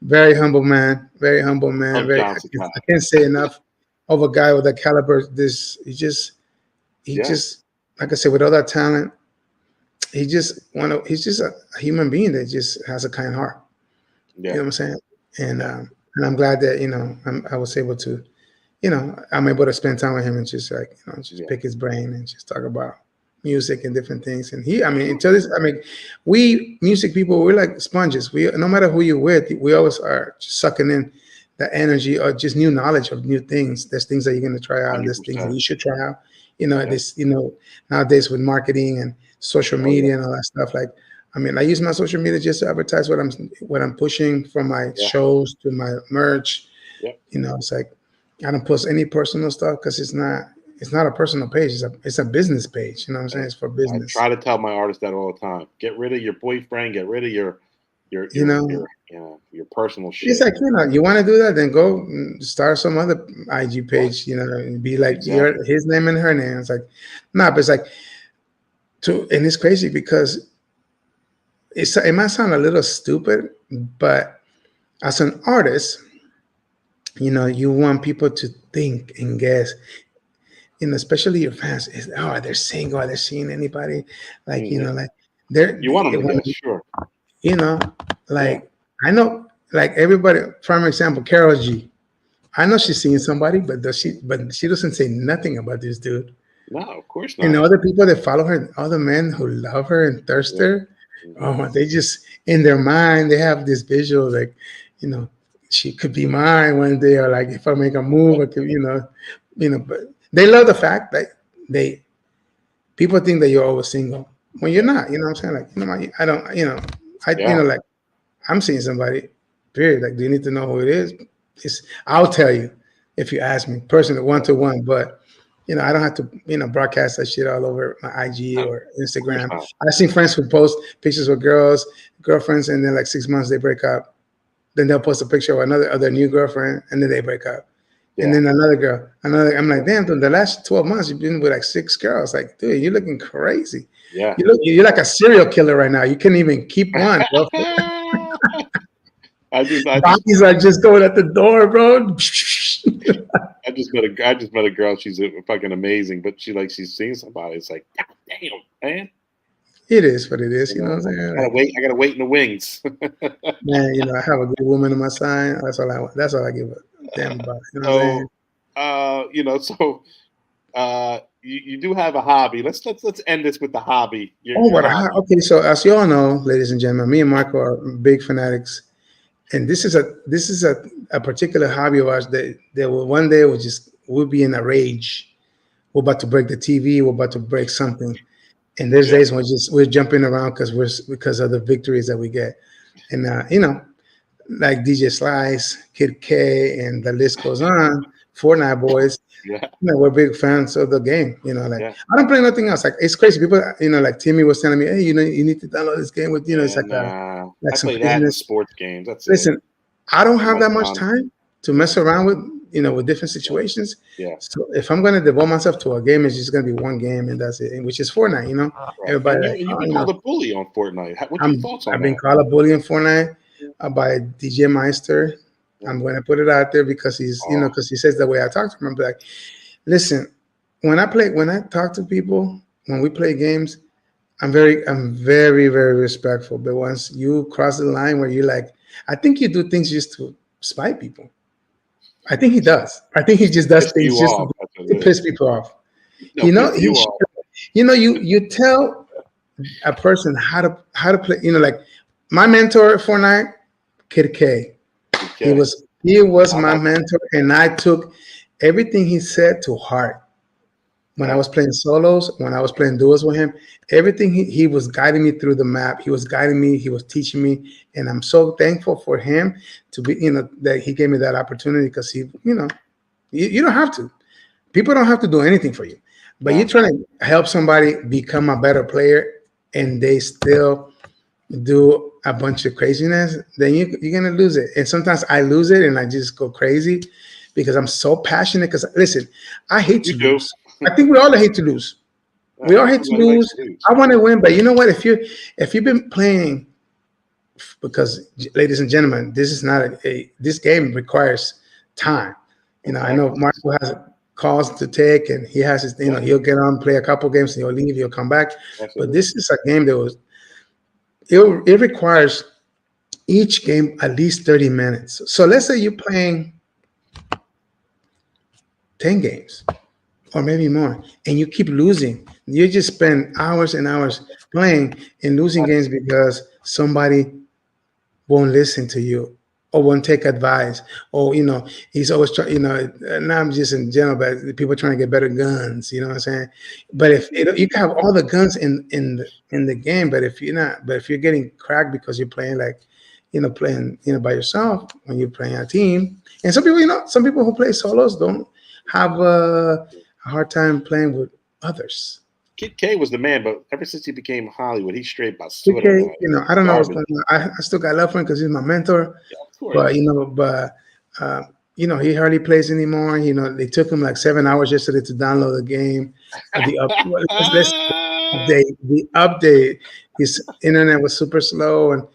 Very humble man. Very humble man. I can't say enough of a guy with that caliber. He just, like I said, with all that talent, he's just a human being that just has a kind heart. You know what I'm saying? And I'm glad that I was able to, I'm able to spend time with him and just pick his brain and just talk about music and different things. And we music people, we're like sponges. We, no matter who you're with, we always are just sucking in the energy or just new knowledge of new things. There's things that you're going to try out, and there's things that you should try out. Nowadays with marketing and social media and all that stuff, like, I use my social media just to advertise what I'm pushing, from my shows to my merch. It's like, I don't post any personal stuff, because it's not a personal page. It's a business page. You know what I'm saying? It's for business. I try to tell my artists that all the time. Get rid of your boyfriend. Get rid of your personal shit. It's like, you want to do that, then go start some other IG page. Be like his name and her name. It's like, but it's like, and it's crazy because it might sound a little stupid, but as an artist, you want people to think and guess. Especially your fans, they're single, are they seeing anybody? Like, like you want them to guess, sure. I know, like, everybody, for example, Karol G. I know she's seeing somebody, but she doesn't say nothing about this dude. No, of course not. And other people that follow her, other men who love her and thirst her, they just, in their mind, they have this visual, like, she could be mine one day, or like, if I make a move, I could, but they love the fact that people think that you're always single when you're not. You know what I'm saying? Like, I don't, like, I'm seeing somebody, period. Like, do you need to know who it is? I'll tell you if you ask me personally, one-to-one, but I don't have to, broadcast that shit all over my IG or Instagram. I've seen friends who post pictures with girlfriends, and then like 6 months they break up. Then they'll post a picture of other new girlfriend, and then they break up. And then another girl, I'm like, damn, dude, the last 12 months you've been with like 6 girls. Like, dude, you're looking crazy. Yeah. You're like a serial killer right now. You can't even keep one, bro. Bodies are just going at the door, bro. I just met a girl. She's fucking amazing, but she's seeing somebody. It's like, God damn, man. It is what it is. You know what I'm saying? I gotta wait in the wings. Man, I have a good woman on my side. That's all I give a damn about. You know what I'm saying? So you do have a hobby. Let's end this with the hobby. Oh, Your what? hobby. Okay, so as you all know, ladies and gentlemen, me and Marco are big fanatics, and this is a particular hobby of ours that will one day we'll be in a rage. We're about to break the TV. We're about to break something, and there's Yeah. days when we're jumping around because of the victories that we get, and like DJ Slice, Kid K, and the list goes on. Fortnite boys, Yeah. we're big fans of the game. Like Yeah. I don't play nothing else. Like it's crazy. People, like Timmy was telling me, hey, you need to download this game with, it's Yeah. like Nah. I some play that in the business. sports games. That's it. Listen, I don't For have my that much fun. time to mess around with, with different situations. Yeah. So if I'm gonna devote myself to a game, it's just gonna be one game, and that's it. Which is Fortnite. Right. Everybody And like, you've oh, been called a bully on Fortnite. What's your thoughts on I've been that? called a bully in Fortnite by DJ Meister. Yeah. I'm going to put it out there because he's, Oh. because he says the way I talk to him. I'm like, listen, when I talk to people, when we play games, I'm very, very respectful. But once you cross the line where you're like, I think you do things just to spite people. I think he does. I think he just does Piss things you just off. That's what to it piss is. people off. No, piss He you should, off. you tell a person how to play. Like my mentor for Fortnite, Kid K. Okay. He was my mentor, and I took everything he said to heart. When I was playing solos, when I was playing duos with him, everything he was guiding me through the map. He was guiding me. He was teaching me, and I'm so thankful for him to be, that he gave me that opportunity because you don't have to. People don't have to do anything for you, but you're trying to help somebody become a better player, and they still do a bunch of craziness, then you're gonna lose it. And sometimes I lose it and I just go crazy because I'm so passionate. Because listen, I hate to lose. I think we all hate to lose. We all hate to lose. I want to win, but you know what? If you've been playing, because ladies and gentlemen, this is not this game requires time. I know Marco has calls to take, and he has his. He'll get on, play a couple games, and he'll leave. He'll come back. But this is a game that was. It requires each game at least 30 minutes. So let's say you're playing 10 games or maybe more, and you keep losing. You just spend hours and hours playing and losing games because somebody won't listen to you or won't take advice, or he's always trying. Now I'm just in general, but people trying to get better guns. You know what I'm saying? But if you can have all the guns in the game, but if you're getting cracked because you're playing playing by yourself when you're playing a team, and some people who play solos don't have a hard time playing with others. Kid K was the man, but ever since he became Hollywood, he's straight by Kid K, I don't know what's going on. I still got love for him because he's my mentor. Yeah, of course. But he hardly plays anymore. They took him like 7 hours yesterday to download the game. The update. His internet was super slow, and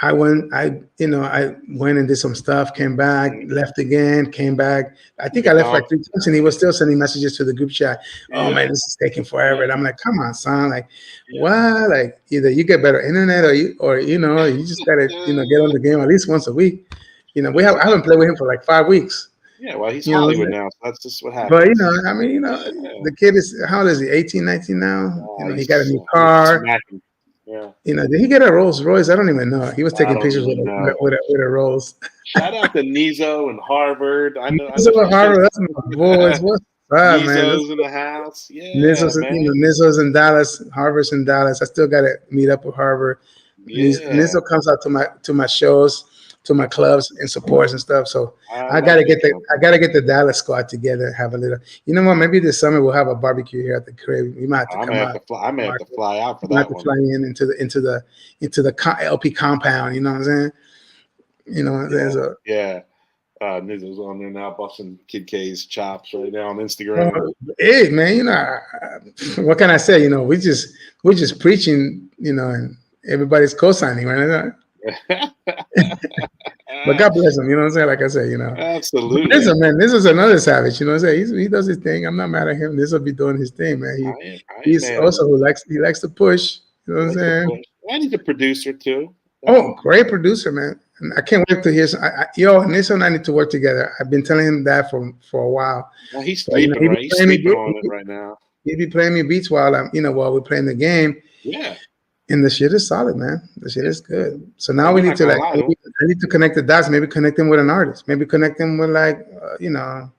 I went and did some stuff, came back, left again, came back. I think I left like 3 times, and he was still sending messages to the group chat. Oh man, this is taking forever. And I'm like, come on, son. Like, what? Like, either you get better internet, or you just gotta get on the game at least once a week. I haven't played with him for like 5 weeks. Yeah, well, he's Hollywood now, so that's just what happens. But the kid is, how old is he? 18, 19 now. He got a new car. Yeah. Did he get a Rolls Royce? I don't even know. He was taking pictures with a Rolls. Shout out to Nizo and Harvard. I know. Harvard, that's my boys. What's up, man? Nizo's in the house. Yeah, Nizo's in Dallas. Harvard's in Dallas. I still got to meet up with Harvard. Yeah. Nizo comes out to my shows, to my clubs and supports and stuff. So I gotta get the Dallas squad together. Have a little. You know what? Maybe this summer we'll have a barbecue here at the crib. We might have to come out. I may have to fly out for that one. Fly into the LP compound. You know what I'm saying? There's a Nizo's on there now busting Kid K's chops right now on Instagram. Hey man, what can I say? We're just preaching, and everybody's co-signing, right? But God bless him, you know what I'm saying? Like I said, Absolutely. Listen, man, this is another savage, you know what I'm saying? He does his thing. I'm not mad at him. This will be doing his thing, man. He's also who likes to push, you know what I'm saying? And he's a producer too. Oh, great producer, man. And I can't wait to hear. Yo, Niso and I need to work together. I've been telling him that for a while. Well, he's But, sleeping, he be right? He's playing me, sleeping on it right now. he be playing me beats while while we're playing the game. Yeah. And the shit is solid, man. The shit is good. So now I'm we need not to gonna like, lie, though. I need to connect the dots. Maybe connect them with an artist. Maybe connect them with like, the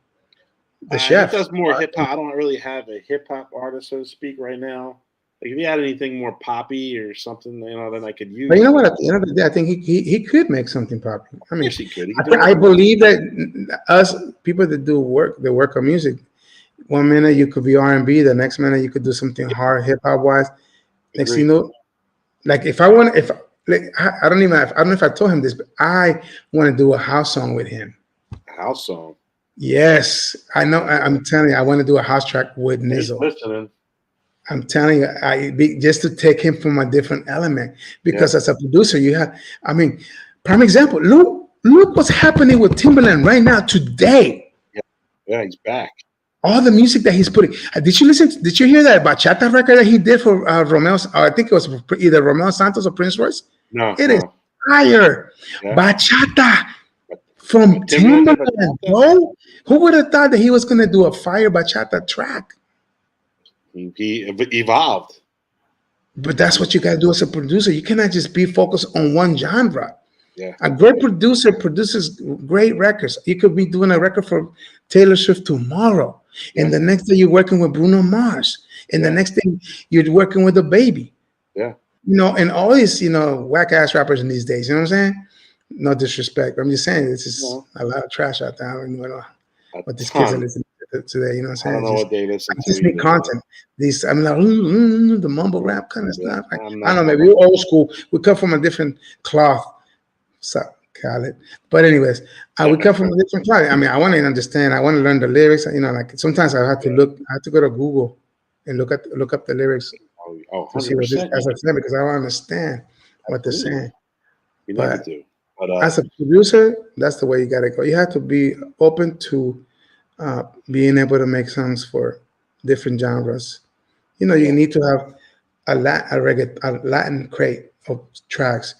He chef. does more hip hop. I don't really have a hip hop artist, so to speak, right now. Like if you had anything more poppy or something, then I could use. But you know what? At the end of the day, I think he could make something popular. I mean, Yes, he could. He could do I it. believe that us people that do work, the work of music, one minute you could be R&B, the next minute you could do something hard hip hop wise. Next thing you know, like if I want, if like, I don't even, I don't know if I told him this, but I want to do a house song with him. House song. Yes, I know. I'm telling you, I want to do a house track with He's Nizzle. listening. I'm telling you, just to take him from a different element. Because as a producer, you have, I mean, prime example. Look what's happening with Timberland right now today. Yeah, he's back. All the music that he's putting. Did you listen? Did you hear that bachata record that he did for Romeo? I think it was either Romeo Santos or Prince Royce. No, It is fire. Yeah. Bachata from Timberland, bro. Who would have thought that he was going to do a fire bachata track? He evolved. But that's what you got to do as a producer. You cannot just be focused on one genre. Yeah. A great producer produces great records. You could be doing a record for Taylor Swift tomorrow. And the next day you're working with Bruno Mars. And the next thing you're working with a baby. Yeah. And all these, whack ass rappers in these days, you know what I'm saying? No disrespect. I'm just saying this is a lot of trash out there. I don't even know what these kids are listening to today, you know what I'm saying? I don't know what they listen to. Just make content. I'm like the mumble rap kind of stuff. I don't know, maybe we're old school. We come from a different cloth. So call it. But anyways, we come from a different cloth. I mean, I want to understand. I want to learn the lyrics. Like sometimes I have to look. I have to go to Google and look up the lyrics to see what this as I said, because I want to understand what they're saying. You never do. But, as a producer, that's the way you got to go. You have to be open to being able to make songs for different genres. You need to have a Latin crate of tracks,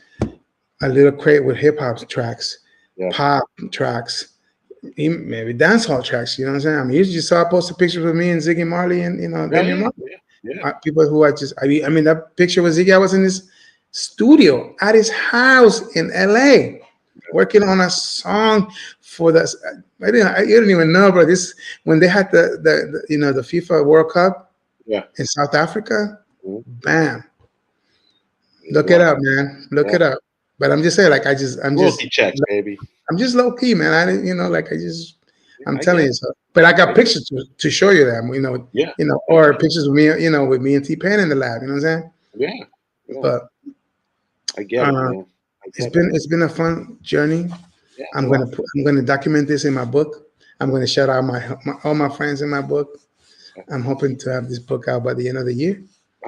a little crate with hip hop tracks, pop tracks, maybe dancehall tracks. You know what I'm saying? I mean, you just saw I posted pictures with me and Ziggy Marley and Damian Marley. People who I mean, that picture with Ziggy, I was in his studio at his house in LA, working on a song for this. You didn't even know, bro. This when they had the FIFA World Cup in South Africa. Bam. Look it up, man. Look it up. But I'm just saying, like, I'm just checks, baby. I'm just low key, man. I didn't, I'm telling you so. But I got pictures to show you that, or pictures of me, with me and T-Pain in the lab. You know what I'm saying? Yeah. But I get it, man. It's been a fun journey. Yeah, I'm gonna document this in my book. I'm gonna shout out all my friends in my book. I'm hoping to have this book out by the end of the year.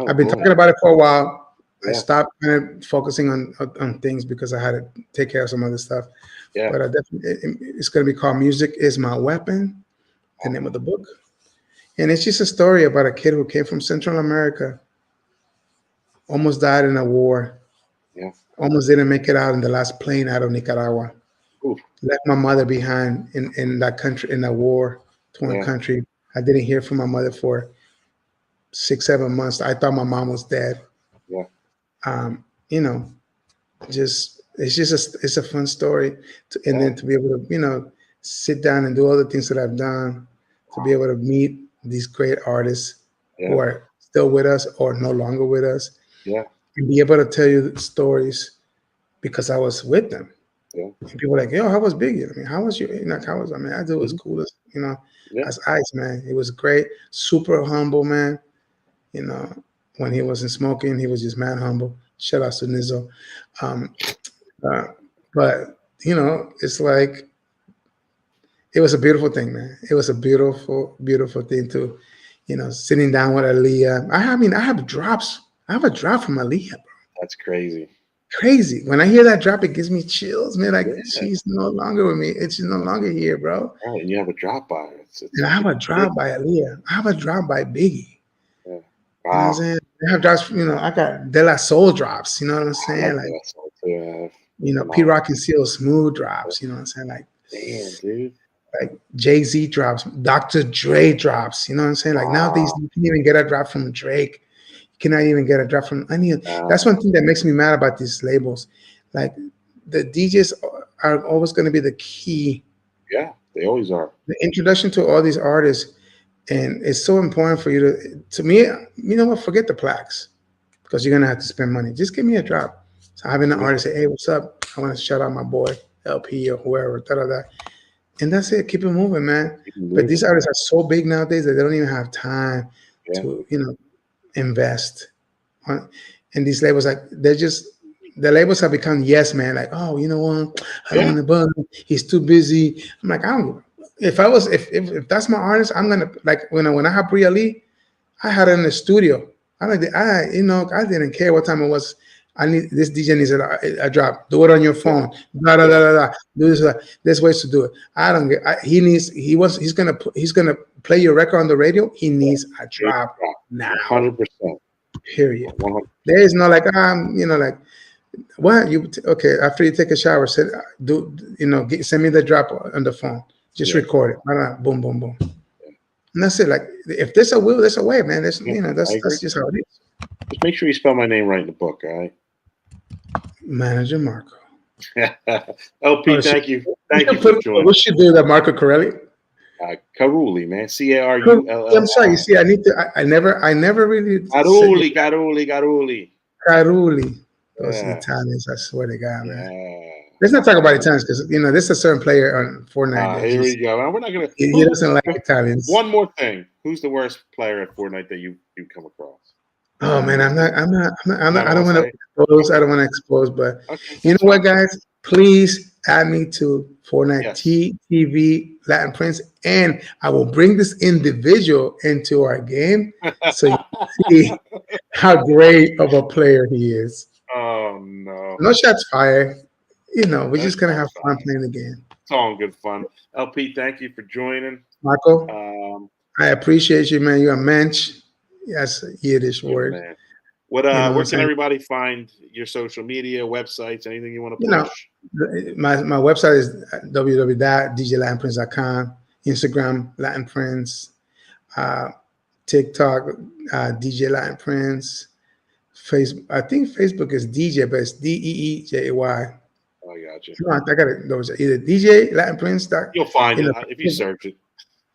I've been talking about it for a while. I stopped kind of focusing on things because I had to take care of some other stuff. Yeah. But it's going to be called Music Is My Weapon, the name of the book. And it's just a story about a kid who came from Central America, almost died in a war, almost didn't make it out in the last plane out of Nicaragua. Oof. Left my mother behind in that country, in a war-torn country. I didn't hear from my mother for 6-7 months. I thought my mom was dead. Yeah. It's a fun story, then to be able to, sit down and do all the things that I've done, to be able to meet these great artists who are still with us or no longer with us, and be able to tell you stories because I was with them. Yeah. And people are like, yo, how was Biggie? I mean, how was you? I do as cool as, as Ice, man. It was great, super humble, man. When he wasn't smoking, he was just mad humble. Shout out to Nizzo. But it's like, it was a beautiful thing, man. It was a beautiful, beautiful thing to, sitting down with Aaliyah. I have drops. I have a drop from Aaliyah, bro. That's crazy. Crazy. When I hear that drop, it gives me chills, man. Like, she's no longer with me. She's no longer here, bro. Oh, and you have a drop by her. And I have a drop by Aaliyah. I have a drop by Biggie. Yeah. Wow. You know what I'm saying? I have drops, I got De La Soul drops, you know what I'm saying? Like, Yeah. You know, P Rock and Seal Smooth drops. You know what I'm saying? Damn, dude. Like Jay-Z drops, Dr. Dre drops. You know what I'm saying? Like nowadays, you can't even get a drop from Drake. You cannot even get a drop from any. That's one thing that makes me mad about these labels. Like the DJs are always going to be the key. Yeah, they always are. The introduction to all these artists, and it's so important for you to me. You know what? Forget the plaques because you're gonna have to spend money. Just give me a drop. So having an artist say, "Hey, what's up? I want to shout out my boy LP or whoever." Da da da. And that's it. Keep it moving, man. But these artists are so big nowadays that they don't even have time to, invest in these labels. Like the labels have become yes man. Like, oh, you know what? I don't want to bug him. He's too busy. I'm like, I don't. If that's my artist, I'm gonna like when I had Bria Lee, I had her in the studio. I didn't care what time it was. I need this DJ needs a drop. Do it on your phone. Da da da da da. Do this. There's ways to do it. I don't get. He's gonna play your record on the radio. He needs a drop now. 100%. Period. 100%. There is no like like what you okay after you take a shower. Send me the drop on the phone. Just record it. Boom boom boom. And that's it. Like if there's a will, there's a way, man. That's just how it is. Just make sure you spell my name right in the book, all right? Manager Marco. LP, thank you. Thank you for joining. What should do that, Marco Corelli? Carulli, man. Carulli. I'm sorry. You see, I need to. I never really. Carulli. Those Italians, I swear to God, man. Let's not talk about Italians because there's a certain player on Fortnite. Here we go. We're not gonna. He doesn't like Italians. One more thing. Who's the worst player at Fortnite that you've come across? Oh man, I don't want to expose, but you know what, guys? Please add me to Fortnite TV Latin Prince, and I will bring this individual into our game so you can see how great of a player he is. Oh no! No shots fired. We're just gonna have fun playing the game. It's all good fun. LP, thank you for joining, Marco. I appreciate you, man. You're a mensch. That's a Yiddish word. Man. Where can everybody find your social media, websites, anything you want to push? My website is www.djlatinprince.com, Instagram Latin Prince, TikTok DJ Latin Prince, Facebook. I think Facebook is DJ, but it's DEEJY. Oh, I got you. I got it. Those either DJ Latin Prince. You'll find it if you search it.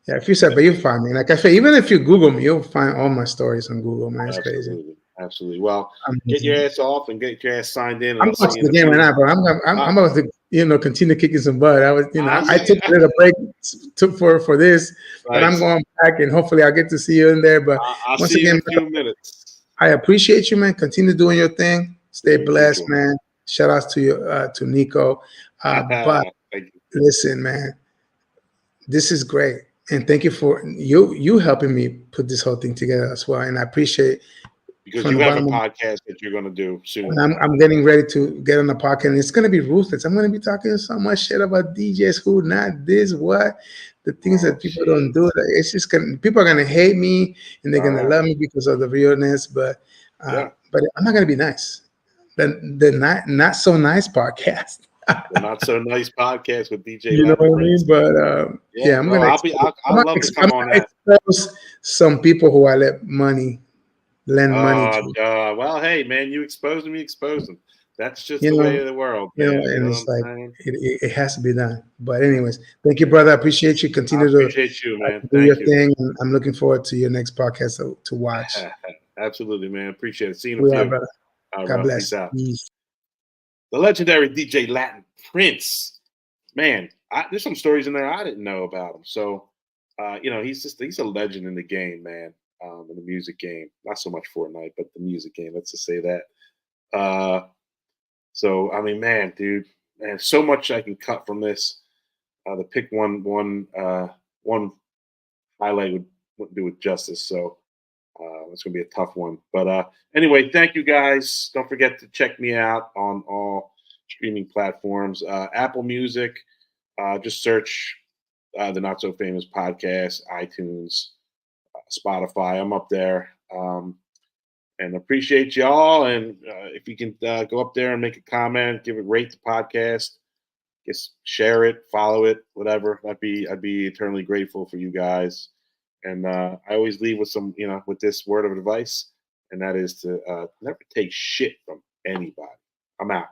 Yeah, if you search, but you'll find me. Like I say, even if you Google me, you'll find all my stories on Google, man. It's crazy. Absolutely. Well, get your ass off and get your ass signed in. I'm watching the game right now, but I'm about to continue kicking some butt. I took a little break for this, but I'm going back and hopefully I'll get to see you in there. But I'll once again, in a few minutes. I appreciate you, man. Continue doing your thing. Stay blessed, man. Shout outs to you, to Nico. But listen, man, this is great. And thank you for you helping me put this whole thing together as well. And I appreciate because you have a podcast that you're going to do soon. I'm getting ready to get on the podcast, and it's going to be ruthless. I'm going to be talking so much shit about DJs who not this, what, the things that people don't do. It's just people are going to hate me, and they're going to love me because of the realness. But I'm not going to be nice. The not so nice podcast. The Not So Nice podcast with DJ. You know what I mean? But I'm gonna. I'd love to come on that. Expose some people who I lend money to. Well, hey, man, you expose them, That's just the way of the world. And it's like it has to be done. But anyways, thank you, brother. I appreciate you. Continue to appreciate you, man. Do your thing. And I'm looking forward to your next podcast to watch. Absolutely, man. Appreciate it. Seeing you, brother. God bless. Peace out. The legendary DJ Latin Prince, man. There's some stories in there I didn't know about him. So, he's a legend in the game, man. In the music game, not so much Fortnite, but the music game. Let's just say that. So, I mean, man, dude, so much I can cut from this. The pick one highlight wouldn't do it justice. So, it's gonna be a tough one. But anyway, thank you guys. Don't forget to check me out on all streaming platforms. Apple Music, just search the Not So Famous Podcast, iTunes, Spotify. I'm up there. And appreciate y'all. And if you can go up there and make a comment, rate the podcast, just share it, follow it, whatever. I'd be eternally grateful for you guys. And I always leave with with this word of advice, and that is to never take shit from anybody. I'm out.